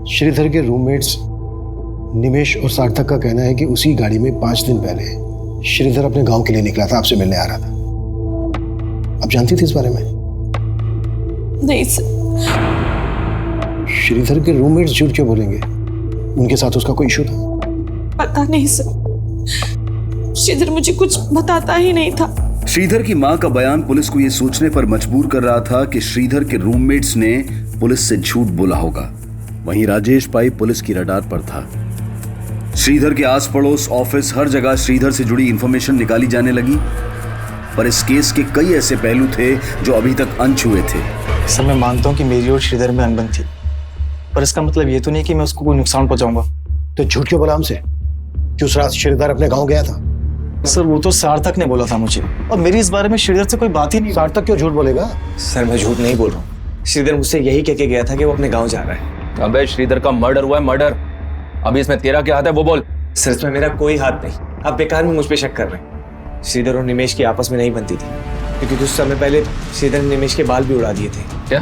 श्रीधर के रूममेट्स निमेश और सार्थक का कहना है कि उसी गाड़ी में 5 दिन पहले श्रीधर अपने गांव के लिए निकला था, आपसे मिलने आ रहा था। आप जानती थी इस बारे में? नहीं सर। श्रीधर के रूममेट्स झूठ क्यों बोलेंगे? उनके साथ उसका कोई इशू था? पता नहीं सर, श्रीधर मुझे कुछ बताता ही नहीं था। श्रीधर की मां का बयान पुलिस को यह सोचने पर मजबूर कर रहा था कि श्रीधर के रूममेट्स ने पुलिस से झूठ बोला होगा। वहीं राजेश भाई पुलिस की रडार पर था। श्रीधर के आस पड़ोस, ऑफिस, हर जगह श्रीधर से जुड़ी इंफॉर्मेशन निकाली जाने लगी। पर इस केस के कई ऐसे पहलू थे जो अभी तक अनछुए थे। सर, मैं मानता हूँ कि मेरी और श्रीधर में अनबन थी, पर इसका मतलब ये तो नहीं कि मैं उसको कोई नुकसान पहुंचाऊंगा। तो झूठ क्यों बोला हमसे कि उस रात श्रीधर अपने गांव गया था? सर, वो तो सार्थक ने बोला था मुझे, और मेरी इस बारे में श्रीधर से कोई बात ही नहीं। सार्थक क्यों झूठ बोलेगा? सर मैं झूठ नहीं बोल रहा हूँ। श्रीधर मुझसे यही कह के गया था कि वो अपने गांव जा रहा है। अबे श्रीधर का मर्डर हुआ है, मर्डर। अभी इसमें तेरा क्या हाथ है वो बोल। सर इसमें मेरा कोई हाथ नहीं, आप बेकार में मुझ पे शक कर रहे हैं। श्रीधर और निमेश की आपस में नहीं बनती थी, क्योंकि कुछ समय पहले श्रीधर ने निमेश के बाल भी उड़ा दिए थे। क्या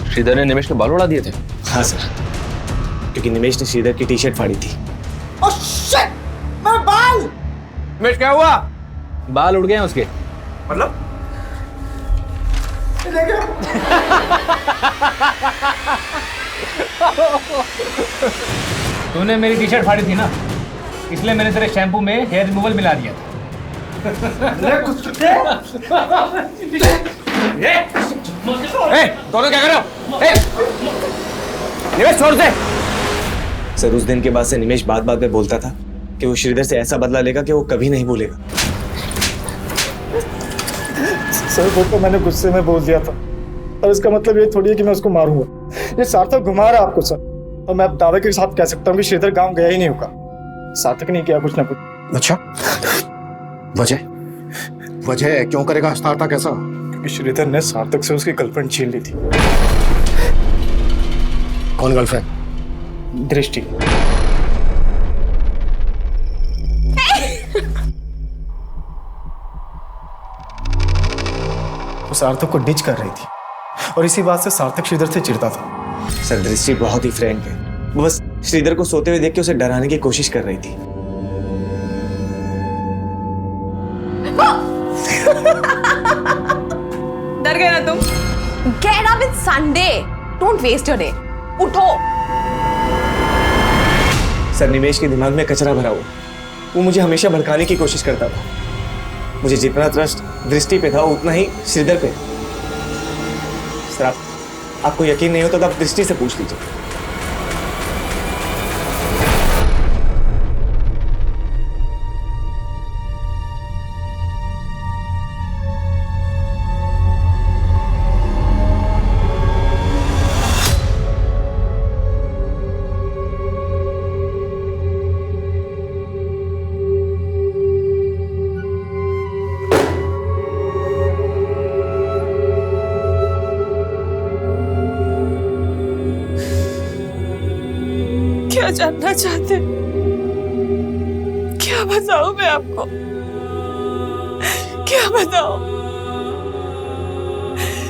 श्रीधर ने निमेश के बाल उड़ा दिए थे? हाँ सर, क्योंकि निमेश ने श्रीधर की टी शर्ट फाड़ी थी। ओह शिट, मेरे बाल! निमेश क्या हुआ? बाल उड़ गए हैं उसके। मतलब? तूने मेरी टी शर्ट फाड़ी थी ना, इसलिए मैंने तेरे शैम्पू में हेयर रिमूवल मिला दिया था। दोनों क्या कर रहे हो? निमेश छोड़ दे। सर उस दिन के बाद से निमेश बात बात पे बोलता था कि वो श्रीधर से ऐसा बदला लेगा कि वो कभी नहीं भूलेगा। सर, वो तो मैंने गुस्से में बोल दिया था, और इसका मतलब ये थोड़ी है कि मैं उसको मारूंगा। ये सार्थक घुमा रहा है आपको सर, और मैं अब दावे के साथ कह सकता हूँ कि श्रीधर गांव गया ही नहीं होगा। सार्थक नहीं किया कुछ ना कुछ। अच्छा, वजह क्यों करेगा सार्थक ऐसा? क्योंकि श्रीधर ने सार्थक से उसकी गर्लफ्रेंड छीन ली थी। कौन गर्लफ्रेंड? दृष्टि। वो सार्थक को डिच कर रही थी, और इसी बात से सार्थक श्रीधर से चिढ़ता था। सर दृष्टि बहुत ही फ्रैंक है, वो बस श्रीधर को सोते हुए देख के उसे डराने की कोशिश कर रही थी। डर गए ना तुम? Get up, it's Sunday. Don't waste your day. उठो। सर निमेश के दिमाग में कचरा भरा हुआ, वो मुझे हमेशा भड़काने की कोशिश करता था। मुझे जितना ट्रस्ट दृष्टि पे था उतना ही श्रीधर पे। सर आपको यकीन नहीं होता तो आप दृष्टि से पूछ लीजिए। क्या जानना चाहते? क्या बताऊं मैं आपको? क्या बताऊं?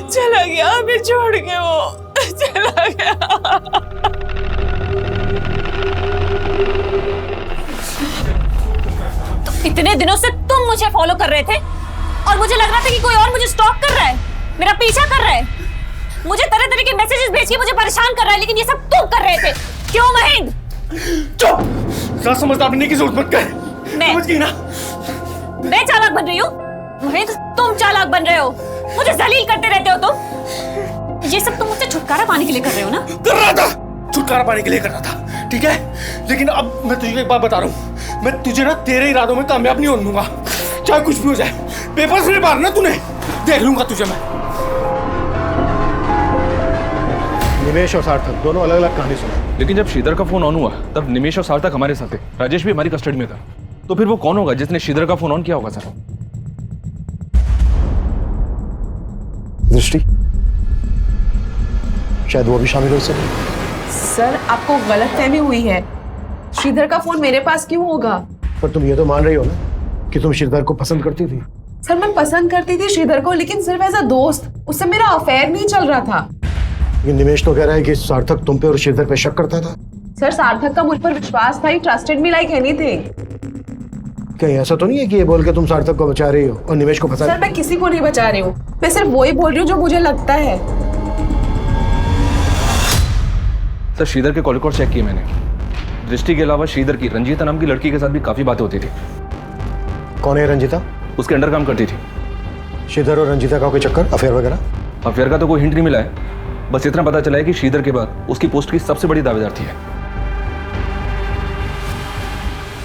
चला गया हमें छोड़ के, वो चला गया। तो इतने दिनों से तुम मुझे फॉलो कर रहे थे, और मुझे लग रहा था कि कोई और मुझे स्टॉक कर रहा है, मेरा पीछा कर रहा है, मुझे तरह तरह के मैसेजेस भेज के मुझे परेशान कर रहा है, लेकिन ये सब तुम कर रहे थे। क्यों महेंद्र? चुप! क्या समझदार बनने की जरूरत मत कर। समझ गई ना? मैं चालाक बन रही हूँ? महेंद्र तुम चालाक बन रहे हो, मुझे जलील करते रहते हो तुम। ये सब तुम मुझसे छुटकारा पाने के लिए कर रहे हो ना? कर रहा था, छुटकारा पाने के लिए कर रहा था, ठीक है? लेकिन अब मैं तुझे एक बात बता रहा हूँ, मैं तुझे ना तेरे इरादों में कामयाब नहीं होने दूंगा, चाहे कुछ भी हो जाए। पेपर्स में मारना तूने, देख लूंगा तुझे मैं। निमेश और सार्थक दोनों अलग अलग कहानी सुना। लेकिन जब श्रीधर का फोन ऑन हुआ तब निमेश और सार्थक हमारे साथ थे, राजेश भी हमारी कस्टडी में था। तो फिर वो कौन होगा जिसने श्रीधर का फोन ऑन किया होगा? सर दृष्टि, शायद वो भी शामिल हो सके। सर आपको गलतफहमी हुई है, श्रीधर का फोन मेरे पास क्यों होगा? पर तुम ये तो मान रही हो ना कि तुम श्रीधर को पसंद करती थी। सर मैं पसंद करती थी श्रीधर को, लेकिन सिर्फ एज अ दोस्त, उससे मेरा अफेयर नहीं चल रहा था। लेकिन निमेश तो कह रहा है कि सार्थक तुम पे और श्रीधर पे शक करता था। सर सार्थक का मुझ पर विश्वास था, ही ट्रस्टेड मी लाइक एनीथिंग। कहीं ऐसा तो नहीं है कि ये बोल के तुम सार्थक को बचा रही हो और निवेश को फंसा? सर मैं किसी को नहीं बचा रही हूँ, मैं सिर्फ वही बोल रही हूँ जो मुझे लगता है। सर श्रीधर के कॉल रिकॉर्ड चेक किए मैंने। दृष्टि के अलावा श्रीधर की रंजीता नाम की लड़की के साथ भी काफी बातें होती थी। कौन है रंजीता? उसके अंडर काम करती थी। श्रीधर और रंजीता का कोई चक्कर, अफेयर वगैरह? अफेयर का तो कोई हिंट नहीं मिला है, बस इतना पता चला है कि श्रीधर के बाद उसकी पोस्ट की सबसे बड़ी दावेदार थी।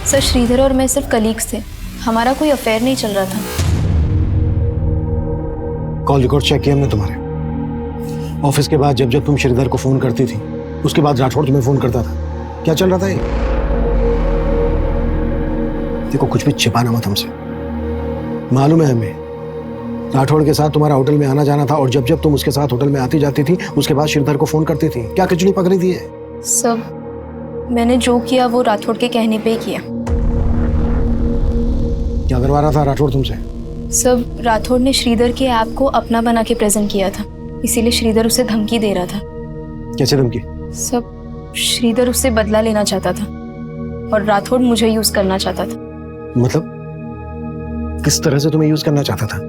सर श्रीधर और मैं सिर्फ कलीग्स थे, हमारा कोई अफेयर नहीं चल रहा था। कॉल रिकॉर्ड चेक किए हमने तुम्हारे। ऑफिस के बाद जब जब तुम श्रीधर को फोन करती थी, उसके बाद राठौड़ तुम्हें फोन करता था। क्या चल रहा था ये? देखो कुछ भी छिपाना मत हमसे। मालूम है हमें राठौड़ के साथ तुम्हारा होटल में आना जाना था, और जब जब तुम उसके साथ होटल में आती जाती थी उसके बाद श्रीधर को फोन करती थी। क्या खिचड़ी पकड़ी थी है? सब मैंने जो किया वो राठौड़ के कहने पे ही किया। क्या करवा रहा था राठौड़ तुमसे? सब राठौड़ ने श्रीधर के ऐप को अपना बना के प्रेजेंट किया था, इसीलिए श्रीधर उसे धमकी दे रहा था। कैसे धमकी? सब श्रीधर उससे बदला लेना चाहता था और राठौड़ मुझे यूज करना चाहता था। मतलब किस तरह से तुम्हें यूज करना चाहता था?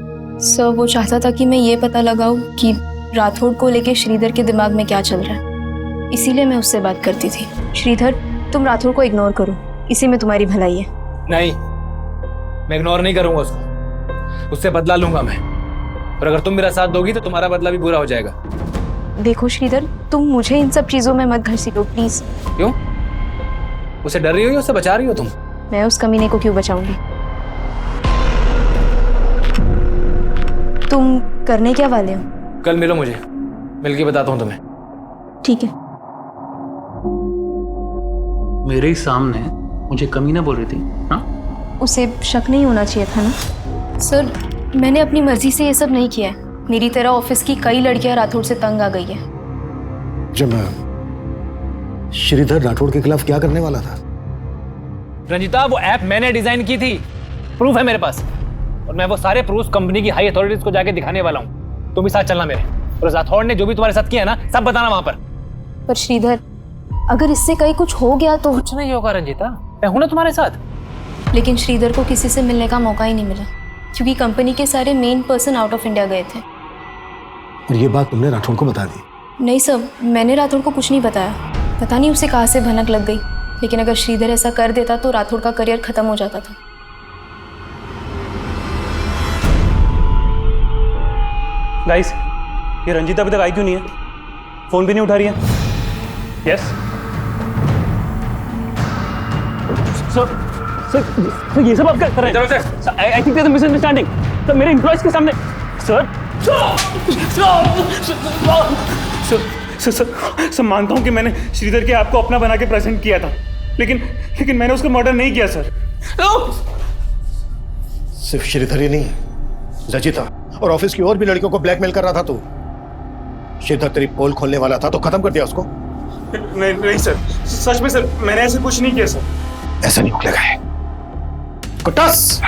सर वो चाहता था कि मैं ये पता लगाऊं कि राठौड़ को लेके श्रीधर के दिमाग में क्या चल रहा है, इसीलिए मैं उससे बात करती थी। श्रीधर तुम राठौड़ को इग्नोर करो, इसी में तुम्हारी भलाई है। नहीं, मैं इग्नोर नहीं करूंगा उसको, उससे बदला लूंगा मैं। और अगर तुम मेरा साथ दोगी तो तुम्हारा बदला भी बुरा हो जाएगा। देखो श्रीधर, तुम मुझे इन सब चीजों में मत घसीटो प्लीज। क्यों? उसे डर रही हो या उससे बचा रही हो तुम? मैं उस कमीने को क्यों बचाऊंगी? तुम करने क्या वाले हो? कल मिलो मुझे, मिलके बताता हूँ तुम्हें। ठीक है। मेरे ही सामने मुझे कमीना बोल रही थी? हाँ, उसे शक नहीं होना चाहिए था ना। सर मैंने अपनी मर्जी से ये सब नहीं किया है, मेरी तरह ऑफिस की कई लड़कियां राठौड़ से तंग आ गई है। जब श्रीधर राठौड़ के खिलाफ क्या करने वाला था? रंजिता वो ऐप मैंने डिजाइन की थी, प्रूफ है मेरे पास, और मैं वो सारे प्रूफ कंपनी की हाई अथॉरिटीज को जाके दिखाने वाला हूँ। तुम भी साथ चलना मेरे, और राठौड़ ने जो भी तुम्हारे साथ किया ना सब बताना वहां पर। श्रीधर अगर इससे कहीं कुछ हो गया तो? कुछ नहीं होगा रंजिता, मैं हूं ना तुम्हारे साथ। लेकिन श्रीधर को किसी से मिलने का मौका ही नहीं मिला, क्योंकि कंपनी के सारे main person out of India गए थे। और ये बात तुमने राठौड़ को बता दी? नहीं सर, मैंने राठौड़ को कुछ नहीं बताया, पता नहीं उसे कहाँ से भनक लग गई। लेकिन अगर श्रीधर ऐसा कर देता तो राठौड़ का करियर खत्म हो जाता था। गाइस, ये रंजीता अभी तक आई क्यों नहीं है? फोन भी नहीं उठा रही है। यस सर, ये सब आप क्या कर रहे हैं? I think there is a misunderstanding. Sir मेरे एम्प्लॉयज के सामने। सर मानता हूँ कि मैंने श्रीधर के आपको अपना बना के प्रेजेंट किया था, लेकिन मैंने उसका मर्डर नहीं किया सर। सिर्फ श्रीधर ही नहीं, रजिता और ऑफिस की और भी लड़कियों को ब्लैकमेल कर रहा था तू। श्रीधर तेरी पोल खोलने वाला था तो खत्म कर दिया उसको। नहीं सर, सच में सर मैंने ऐसे कुछ नहीं किया सर। ऐसा नहीं उगलेगा है। कुट्टास!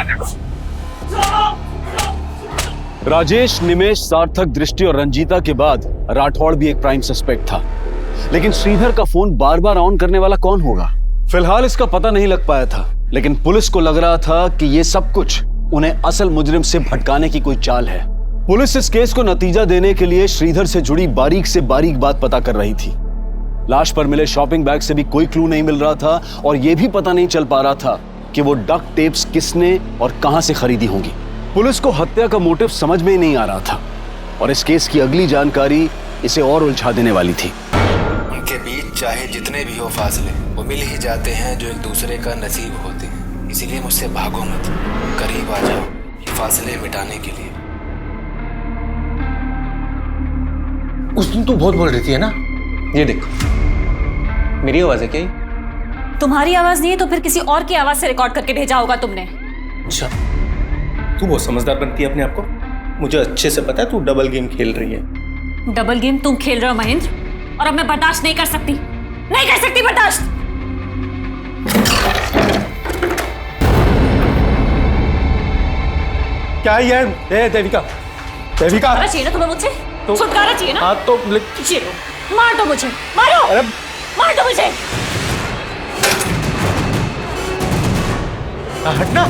राजेश, निमेश, सार्थक, दृष्टि और रंजीता के बाद राठौड़ भी एक प्राइम सस्पेक्ट था, लेकिन श्रीधर का फोन बार बार ऑन करने वाला कौन होगा? फिलहाल इसका पता नहीं लग पाया था, लेकिन पुलिस को लग रहा था कि ये सब कुछ उन्हें असल मुजरिम से भटकाने की कोई चाल है। पुलिस इस केस को नतीजा देने के लिए श्रीधर से जुड़ी बारीक से बारीक बात पता कर रही थी। लाश पर मिले शॉपिंग बैग से भी कोई क्लू नहीं मिल रहा था, और यह भी पता नहीं चल पा रहा था कि वो डक्ट टेप्स किसने और कहां से खरीदी होंगी। पुलिस को हत्या का मोटिव समझ में ही नहीं आ रहा था, और इस केस की अगली जानकारी इसे और उलझा देने वाली थी। उनके बीच चाहे जितने भी हो फासले, वो मिल ही जाते हैं जो एक दूसरे का नसीब होते हैं। इसीलिए मुझसे भागो मत, करीब आ जाओ ये फासले मिटाने के लिए। उस दिन तू बहुत बोल रही थी है ना? ये देख, मेरी आवाज है क्या ये? तुम्हारी आवाज नहीं है तो फिर किसी और की आवाज से रिकॉर्ड करके भेजा होगा तुमने। अच्छा, तू बहुत समझदार बनती है अपने आप को। मुझे अच्छे से पता है तू डबल गेम खेल रही है। डबल गेम तुम खेल रहे हो महेंद्र, और अब मैं बर्दाश्त नहीं कर सकती, नहीं कर सकती बर्दाश्त। क्या है यार? देविका, देविका चाहिए ना तुम्हें मुझसे? छुटकारा चाहिए ना? हाँ तो मार दो मुझे, मारो, मार दो मुझे। हटना।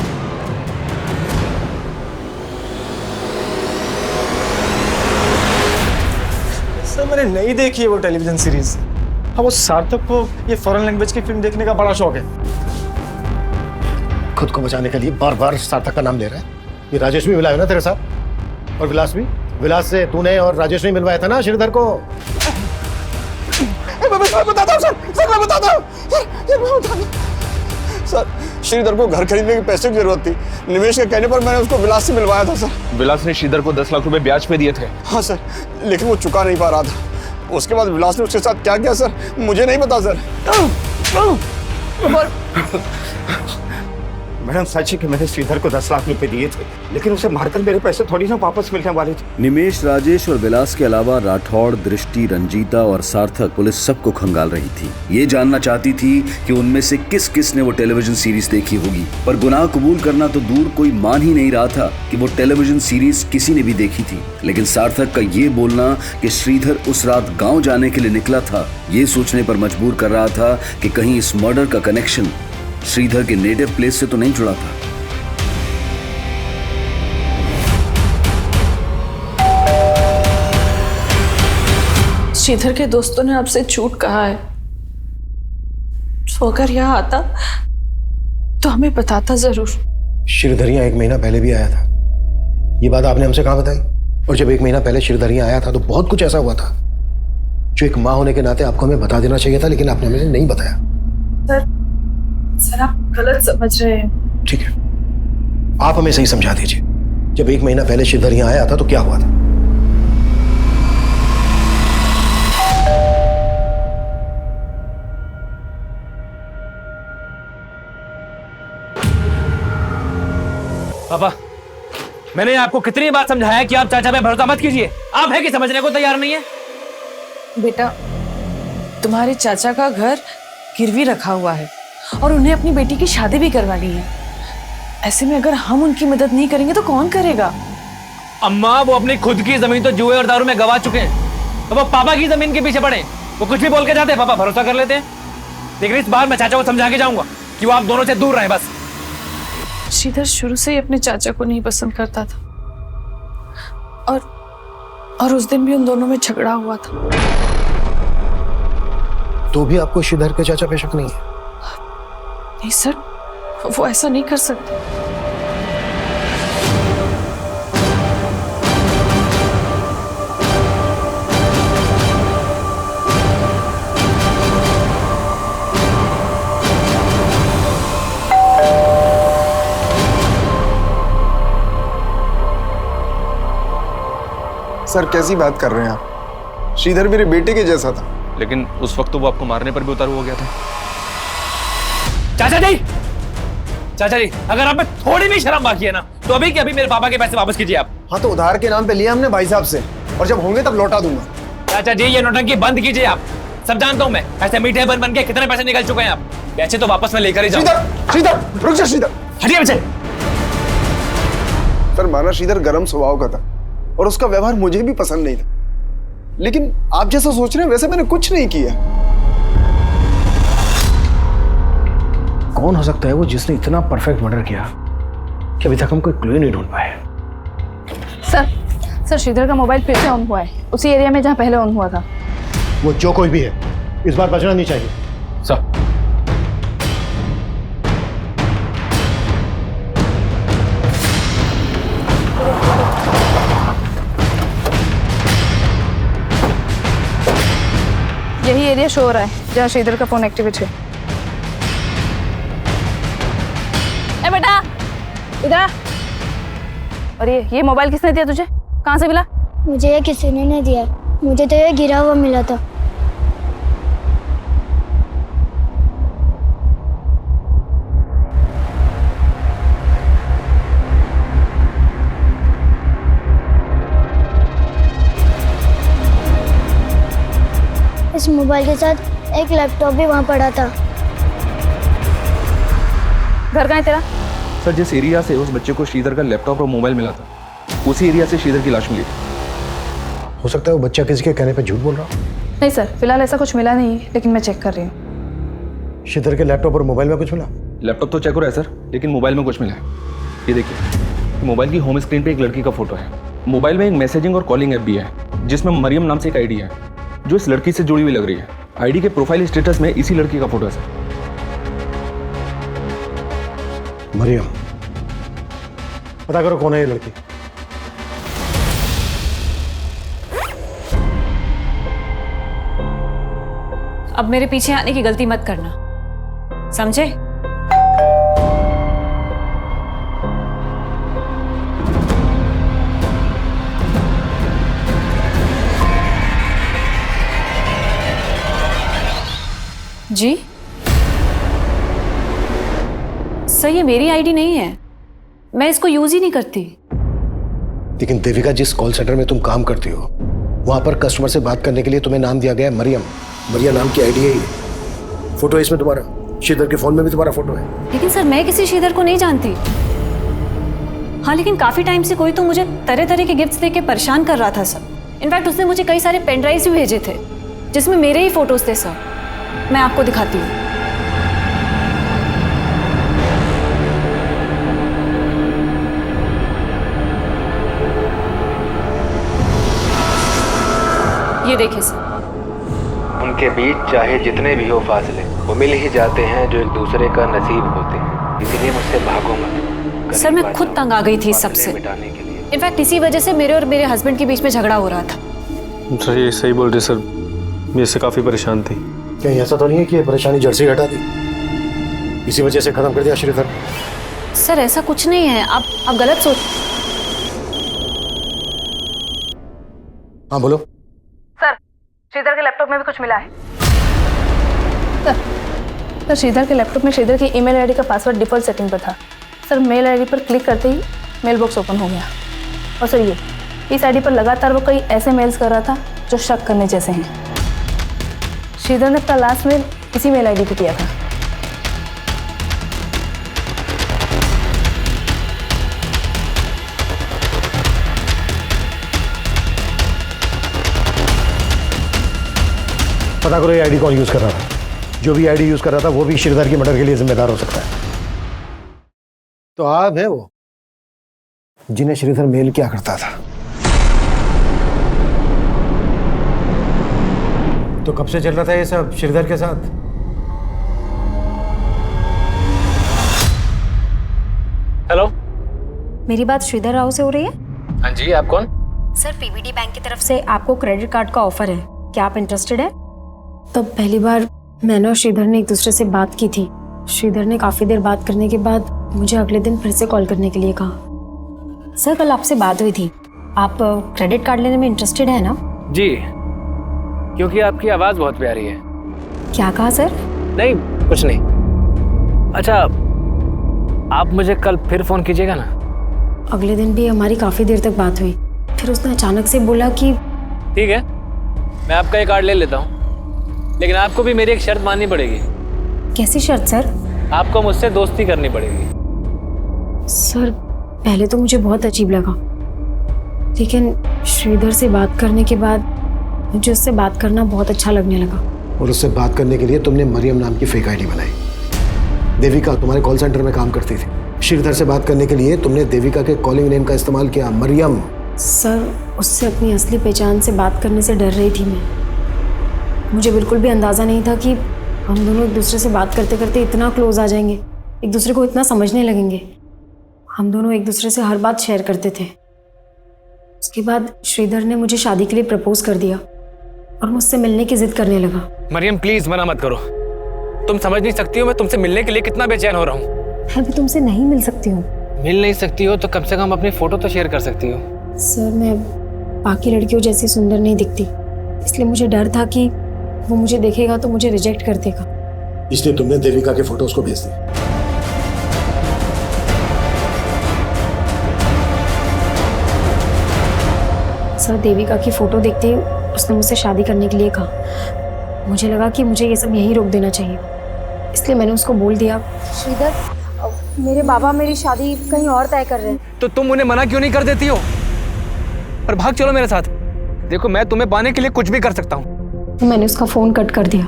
सर मैंने नहीं देखी है वो टेलीविजन सीरीज। हाँ, वो सार्थक को ये फॉरेन लैंग्वेज की फिल्म देखने का बड़ा शौक है। खुद को बचाने के लिए बार बार सार्थक का नाम ले रहा है। ये राजेश भी मिला है ना तेरे साथ, और विलास भी। विलास से तूने और राजेश ने मिलवाया था ना श्रीधर को। मैं बताता हूँ सर, मैं बताता हूँ सर। श्रीधर को घर खरीदने के पैसे की जरूरत थी। निवेश के कहने पर मैंने उसको विलास से मिलवाया था सर। विलास ने श्रीधर को 10 लाख रुपए ब्याज पे दिए थे। हाँ सर, लेकिन वो चुका नहीं पा रहा था। उसके बाद विलास ने उसके साथ क्या किया सर, मुझे नहीं पता सर। मैडम सच है कि मैंने श्रीधर को 10 लाख रुपए दिए थे, लेकिन उसे मारकर मेरे पैसे थोड़ी ना वापस मिलने वाले थे। निमेश, राजेश और विलास के अलावा राठौड़, दृष्टि, रंजीता और सार्थक पुलिस सबको खंगाल रही थी। ये जानना चाहती थी कि उनमें से किस किस ने वो टेलीविजन सीरीज देखी होगी, पर गुनाह कबूल करना तो दूर, कोई मान ही नहीं रहा था कि वो टेलीविजन सीरीज किसी ने भी देखी थी। लेकिन सार्थक का ये बोलना कि श्रीधर उस रात गाँव जाने के लिए निकला था, ये सोचने पर मजबूर कर रहा था कि कहीं इस मर्डर का कनेक्शन श्रीधर के नेटिव प्लेस से तो नहीं जुड़ा था। श्रीधर के दोस्तों ने आपसे झूठ कहा है, तो अगर यहाँ आता तो हमें बताता जरूर। श्रीधर यहाँ 1 महीना पहले भी आया था। ये बात आपने हमसे कहाँ बताई? और जब 1 महीना पहले श्रीधर यहाँ आया था तो बहुत कुछ ऐसा हुआ था जो एक माँ होने के नाते आपको हमें बता देना चाहिए था, लेकिन आपने हमें नहीं बताया। सर आप गलत समझ रहे हैं। ठीक है, आप हमें सही समझा दीजिए। जब 1 महीना पहले श्रीधर यहाँ आया था तो क्या हुआ था? पापा, मैंने आपको कितनी बार समझाया कि आप चाचा पे भरोसा मत कीजिए। आप है कि समझने को तैयार नहीं है? बेटा, तुम्हारे चाचा का घर गिरवी रखा हुआ है और उन्हें अपनी बेटी की शादी भी करवानी है। ऐसे में अगर हम उनकी मदद नहीं करेंगे तो कौन करेगा? अम्मा, वो अपनी खुद की जमीन तो जुए और दारू में गवा चुके हैं, तो वो पापा की जमीन के पीछे पड़े। वो कुछ भी बोल के जाते हैं, पापा भरोसा कर लेते हैं। लेकिन इस बार मैं चाचा को समझा के जाऊंगा कि वो आप दोनों से दूर रहे बस। श्रीधर शुरू से ही अपने चाचा को नहीं पसंद करता था, और उस दिन भी उन दोनों में झगड़ा हुआ था। तो भी आपको श्रीधर के चाचा पे शक नहीं है? नहीं सर, वो ऐसा नहीं कर सकते। सर कैसी बात कर रहे हैं आप? श्रीधर मेरे बेटे के जैसा था। लेकिन उस वक्त तो वो आपको मारने पर भी उतारू हो गया था। चाचा जी, चाचा जी, अगर आप में थोड़ी भी शर्म बाकी है ना, तो अभी के अभी मेरे पापा के पैसे वापस कीजिए आप। हाँ तो उधार के नाम पे लिया हमने भाई साहब से, और जब होंगे तब लौटा दूंगा। चाचा जी, ये नौटंकी बंद कीजिए आप। सब जानता हूँ मैं, ऐसे मीठे बन के कितने पैसे निकल चुके हैं आप। पैसे तो वापस मैं लेकर ही जाऊंगा। श्रीधर रुक जा, श्रीधर हटिए बच्चे। सर माना श्रीधर गर्म स्वभाव का था और उसका व्यवहार मुझे भी पसंद नहीं था, लेकिन आप जैसा सोच रहे हैं वैसे मैंने कुछ नहीं किया। कौन हो सकता है वो जिसने इतना परफेक्ट मर्डर किया कि अभी तक हम कोई क्लू नहीं ढूंढ पाए? सर श्रीधर का मोबाइल फिर से ऑन हुआ है, उसी एरिया में जहाँ पहले ऑन हुआ था। वो जो कोई भी है, इस बार बचना नहीं चाहिए। सर, यही एरिया शो हो रहा है जहाँ श्रीधर का फोन एक्टिवेट है। ए बेटा, इधर आ। और ये मोबाइल किसने दिया तुझे? कहाँ से मिला? मुझे ये किसी ने नहीं दिया, मुझे तो ये गिरा हुआ मिला था। इस मोबाइल के साथ एक लैपटॉप भी वहाँ पड़ा था। घर कहाँ है तेरा? सर, जिस एरिया से उस बच्चे को श्रीधर का लैपटॉप और मोबाइल मिला था, उसी एरिया से श्रीधर की लाश मिली। हो सकता है वो बच्चा किसी के कहने पे झूठ बोल रहा हो। नहीं सर, फिलहाल ऐसा कुछ मिला नहीं, लेकिन मैं चेक कर रही हूँ। श्रीधर के लैपटॉप और मोबाइल में कुछ मिला? लैपटॉप तो चेक हो रहा है सर, लेकिन मोबाइल में कुछ मिला है। ये देखिए, मोबाइल की होम स्क्रीन पे एक लड़की का फोटो है। मोबाइल में एक मैसेजिंग और कॉलिंग ऐप भी है जिसमें मरियम नाम से एक आईडी है जो इस लड़की से जुड़ी हुई लग रही है। आईडी के प्रोफाइल स्टेटस में इसी लड़की का फोटो है सर। मरियम, पता करो कौन है ये लड़की। अब मेरे पीछे आने की गलती मत करना, समझे? जी सर, ये मेरी आईडी नहीं है, मैं इसको यूज ही नहीं करती। लेकिन देविका, जिस कॉल सेंटर में तुम काम करती हो वहां पर कस्टमर से बात करने के लिए तुम्हें नाम दिया गया है मरियम। मरिया नाम की आईडी है ये। फोटो है इसमें तुम्हारा, श्रीधर के फोन में भी तुम्हारा फोटो है। लेकिन सर, मैं किसी श्रीधर को नहीं जानती। हाँ, लेकिन काफी टाइम से कोई तो मुझे तरह तरह के गिफ्ट्स देके परेशान कर रहा था सर। इनफैक्ट उसने मुझे कई सारे पेन ड्राइव्स भी भेजे थे जिसमें मेरे ही फोटोज थे सर। मैं आपको दिखाती हूँ। ये देखिए सर। उनके बीच चाहे जितने भी हो फासले, वो मिल ही जाते हैं जो एक दूसरे का नसीब होते हैं। इसीलिए मुझसे भागो मत। सर, मैं खुद तंग आ गई थी इस सबसे। इनफैक्ट इसी वजह से मेरे और मेरे हस्बैंड के बीच में झगड़ा हो रहा था। सर ये सही बोल रहे सर, मैं इससे काफी परेशान थी। कहीं ऐसा तो नहीं है कि ये परेशानी जड़ से हटा दी, इसी वजह से खत्म कर दिया श्रीधर? सर ऐसा कुछ नहीं है, आप गलत सोच। हाँ बोलो। सर, श्रीधर के लैपटॉप में भी कुछ मिला है। सर, श्रीधर के लैपटॉप में श्रीधर की ईमेल आईडी का पासवर्ड डिफॉल्ट सेटिंग पर था। सर, मेल आईडी पर क्लिक करते ही मेल बॉक्स ओपन हो गया। और सर, ये इस आईडी पर लगातार वो कई ऐसे मेल्स कर रहा था जो शक करने जैसे हैं। श्रीधर ने अपना लास्ट मेल इसी मेल आईडी पे किया था। पता करो ये आईडी कौन यूज कर रहा था। जो भी आईडी यूज कर रहा था वो भी श्रीधर की मर्डर के लिए जिम्मेदार हो सकता है। तो आप है वो जिन्हें श्रीधर मेल किया करता था। तो कब से चल रहा था ये सब श्रीधर के साथ? हेलो, मेरी बात श्रीधर राव से हो रही है? हाँ जी, आप कौन? सर, पीबीडी बैंक की तरफ से आपको क्रेडिट कार्ड का ऑफर है, क्या आप इंटरेस्टेड है? तो पहली बार मैंने और श्रीधर ने एक दूसरे से बात की थी। श्रीधर ने काफ़ी देर बात करने के बाद मुझे अगले दिन फिर से कॉल करने के लिए कहा। सर, कल आपसे बात हुई थी, आप क्रेडिट कार्ड लेने में इंटरेस्टेड है ना? जी, क्योंकि आपकी आवाज़ बहुत प्यारी है। क्या कहा सर? नहीं, कुछ नहीं। अच्छा, आप मुझे कल फिर फ़ोन कीजिएगा ना? अगले दिन भी हमारी काफ़ी देर तक बात हुई, फिर उसने अचानक से बोला कि ठीक है, मैं आपका ये कार्ड ले लेता हूँ, लेकिन आपको भी मेरी एक शर्त माननी पड़ेगी। कैसी शर्त सर? आपको मुझसे दोस्ती करनी पड़ेगी। सर, पहले तो मुझे बहुत अजीब लगा, लेकिन श्रीधर से बात करने के बाद मुझे उससे बात करना बहुत अच्छा लगने लगा। और उससे बात करने के लिए तुमने मरियम नाम की फेक आईडी बनाई। देविका तुम्हारे कॉल सेंटर में काम करती थी। श्रीधर से बात करने के लिए तुमने देविका के कॉलिंग नेम का इस्तेमाल किया, मरियम। सर, उससे अपनी असली पहचान से बात करने से डर रही थी मैं। मुझे बिल्कुल भी अंदाज़ा नहीं था कि हम दोनों एक दूसरे से बात करते करते इतना क्लोज आ जाएंगे, एक दूसरे को इतना समझने लगेंगे। हम दोनों एक दूसरे से हर बात शेयर करते थे। उसके बाद श्रीधर ने मुझे शादी के लिए प्रपोज कर दिया और मुझसे मिलने की जिद करने लगा। मरियम, प्लीज मना मत करो। तुम समझ नहीं सकती हो मैं तुमसे मिलने के लिए कितना बेचैन हो रहा हूँ। मैं भी तुमसे नहीं मिल सकती हूँ। मिल नहीं सकती हो तो कम से कम अपनी फोटो तो शेयर कर सकती हो। सर, मैं बाकी लड़कियों जैसी सुंदर नहीं दिखती, इसलिए मुझे डर था कि वो मुझे देखेगा तो मुझे रिजेक्ट कर देगा। इसलिए तुमने देविका के फोटो उसको भेज दिए। सर, देविका की फोटो देखते ही उसने मुझसे शादी करने के लिए कहा। मुझे लगा कि मुझे ये सब यहीं रोक देना चाहिए, इसलिए मैंने उसको बोल दिया, श्रीधर, मेरे बाबा मेरी शादी कहीं और तय कर रहे हैं। तो तुम उन्हें मना क्यों नहीं कर देती हो और भाग चलो मेरे साथ? देखो, मैं तुम्हें पाने के लिए कुछ भी कर सकता हूँ। तो मैंने उसका फ़ोन कट कर दिया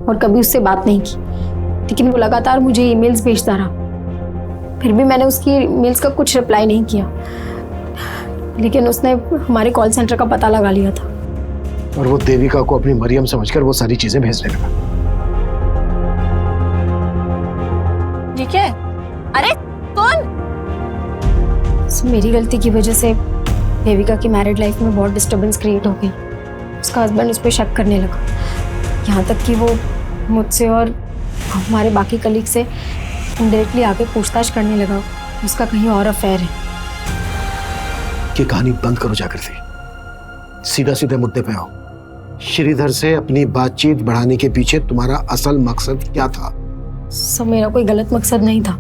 और कभी उससे बात नहीं की। लेकिन वो लगातार मुझे ईमेल्स भेजता रहा। फिर भी मैंने उसकी ईमेल्स का कुछ रिप्लाई नहीं किया, लेकिन उसने हमारे कॉल सेंटर का पता लगा लिया था और वो देविका को अपनी मरियम समझकर वो सारी चीजें भेजने लगा। ये क्या है? अरे कौन? मेरी गलती की वजह से देविका की मैरिड लाइफ में बहुत डिस्टर्बेंस क्रिएट हो गई। उसका हस्बैंड उस पर शक करने लगा, यहाँ तक कि वो मुझसे और हमारे बाकी कलीग से इनडायरेक्टली आके पूछताछ करने लगा उसका कहीं और अफेयर है। ये कहानी बंद करो जागृति, सीधा सीधे मुद्दे पे आओ। श्रीधर से अपनी बातचीत बढ़ाने के पीछे तुम्हारा असल मकसद क्या था? सब मेरा कोई गलत मकसद नहीं था।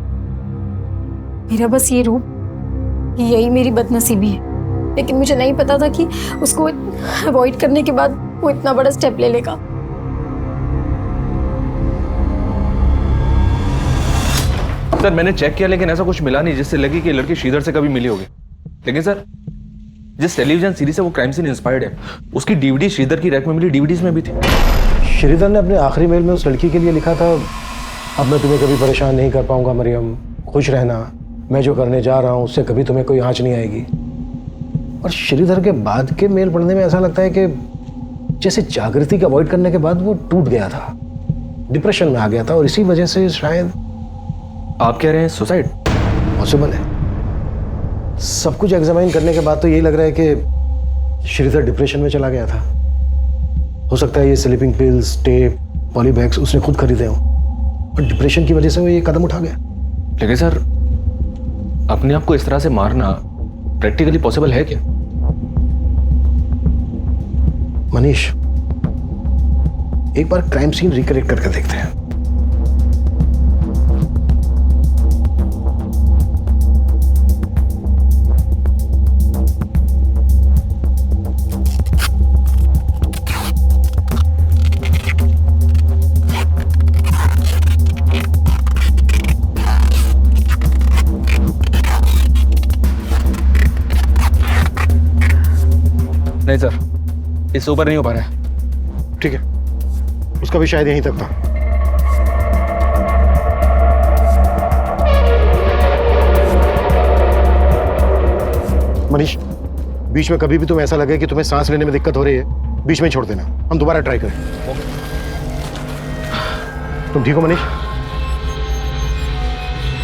मेरा बस ये रूप, यही मेरी बदनसीबी है। लेकिन मुझे नहीं पता था कि उसको अवॉइड करने के बाद वो इतना बड़ा स्टेप ले लेगा। सर मैंने चेक किया लेकिन ऐसा कुछ मिला नहीं जिससे लगे कि लड़की श्रीधर से कभी मिली होगी। लेकिन सर जिस टेलीविजन सीरीज से वो क्राइम सीन इंस्पायर्ड है उसकी डीवीडी श्रीधर की रैक में मिली डीवीडीज में भी थी। श्रीधर ने अपने आखिरी मेल में उस लड़की के लिए लिखा था, अब मैं तुम्हें कभी परेशान नहीं कर पाऊंगा मरियम, खुश रहना, मैं जो करने जा रहा हूं उससे कभी तुम्हें कोई आंच नहीं आएगी। और श्रीधर के बाद के मेल पढ़ने में ऐसा लगता है कि जैसे जागृति को अवॉइड करने के बाद वो टूट गया था, डिप्रेशन में आ गया था और इसी वजह से शायद। आप कह रहे हैं सुसाइड? पॉसिबल है। सब कुछ एग्जामाइन करने के बाद तो यही लग रहा है कि श्रीधर डिप्रेशन में चला गया था। हो सकता है ये स्लीपिंग पिल्स, टेप, पॉलीबैग्स उसने खुद खरीदे हों और डिप्रेशन की वजह से वो ये कदम उठा गया। लेकिन सर अपने आप को इस तरह से मारना प्रैक्टिकली पॉसिबल है क्या? मनीष, एक बार क्राइम सीन रिक्रिएट करके देखते हैं। नहीं सर, इससे ऊपर नहीं हो पा रहा है। ठीक है, उसका भी शायद यहीं तक था। मनीष, बीच में कभी भी तुम्हें ऐसा लगे कि तुम्हें सांस लेने में दिक्कत हो रही है, बीच में छोड़ देना, हम दोबारा ट्राई करें। तुम ठीक हो मनीष?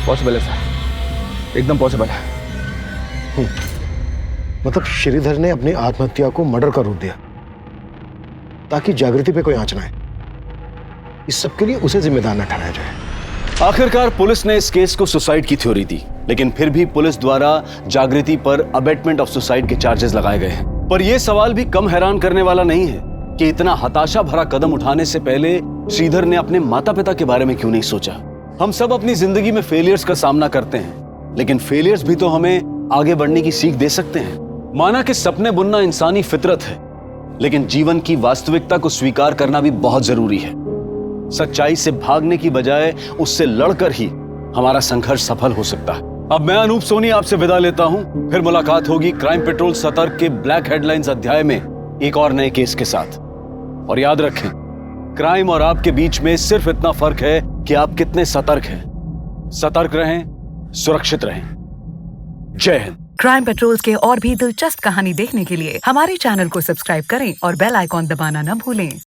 पॉसिबल है सर, एकदम पॉसिबल है। मतलब श्रीधर ने अपनी आत्महत्या को मर्डर का रूप दिया ताकि जागृति पे कोई आंच ना आए। इस सब के लिए उसे जिम्मेदार न ठहराया जाए। आखिरकार पुलिस ने इस केस को सुसाइड की थ्योरी दी, लेकिन फिर भी पुलिस द्वारा जागृति पर अबेटमेंट ऑफ सुसाइड के चार्जेस लगाए गए हैं। पर यह सवाल भी कम हैरान करने वाला नहीं है कि इतना हताशा भरा कदम उठाने से पहले श्रीधर ने अपने माता पिता के बारे में क्यों नहीं सोचा। हम सब अपनी जिंदगी में फेलियर्स का सामना करते हैं, लेकिन फेलियर्स भी तो हमें आगे बढ़ने की सीख दे सकते हैं। माना कि सपने बुनना इंसानी फितरत है, लेकिन जीवन की वास्तविकता को स्वीकार करना भी बहुत जरूरी है। सच्चाई से भागने की बजाय उससे लड़कर ही हमारा संघर्ष सफल हो सकता है। अब मैं अनूप सोनी आपसे विदा लेता हूं। फिर मुलाकात होगी क्राइम पेट्रोल सतर्क के ब्लैक हेडलाइंस अध्याय में एक और नए केस के साथ। और याद रखें, क्राइम और आपके बीच में सिर्फ इतना फर्क है कि आप कितने सतर्क हैं। सतर्क रहें, सुरक्षित रहें। जय हिंद। क्राइम पेट्रोल्स के और भी दिलचस्प कहानी देखने के लिए हमारे चैनल को सब्सक्राइब करें और बेल आइकॉन दबाना न भूलें।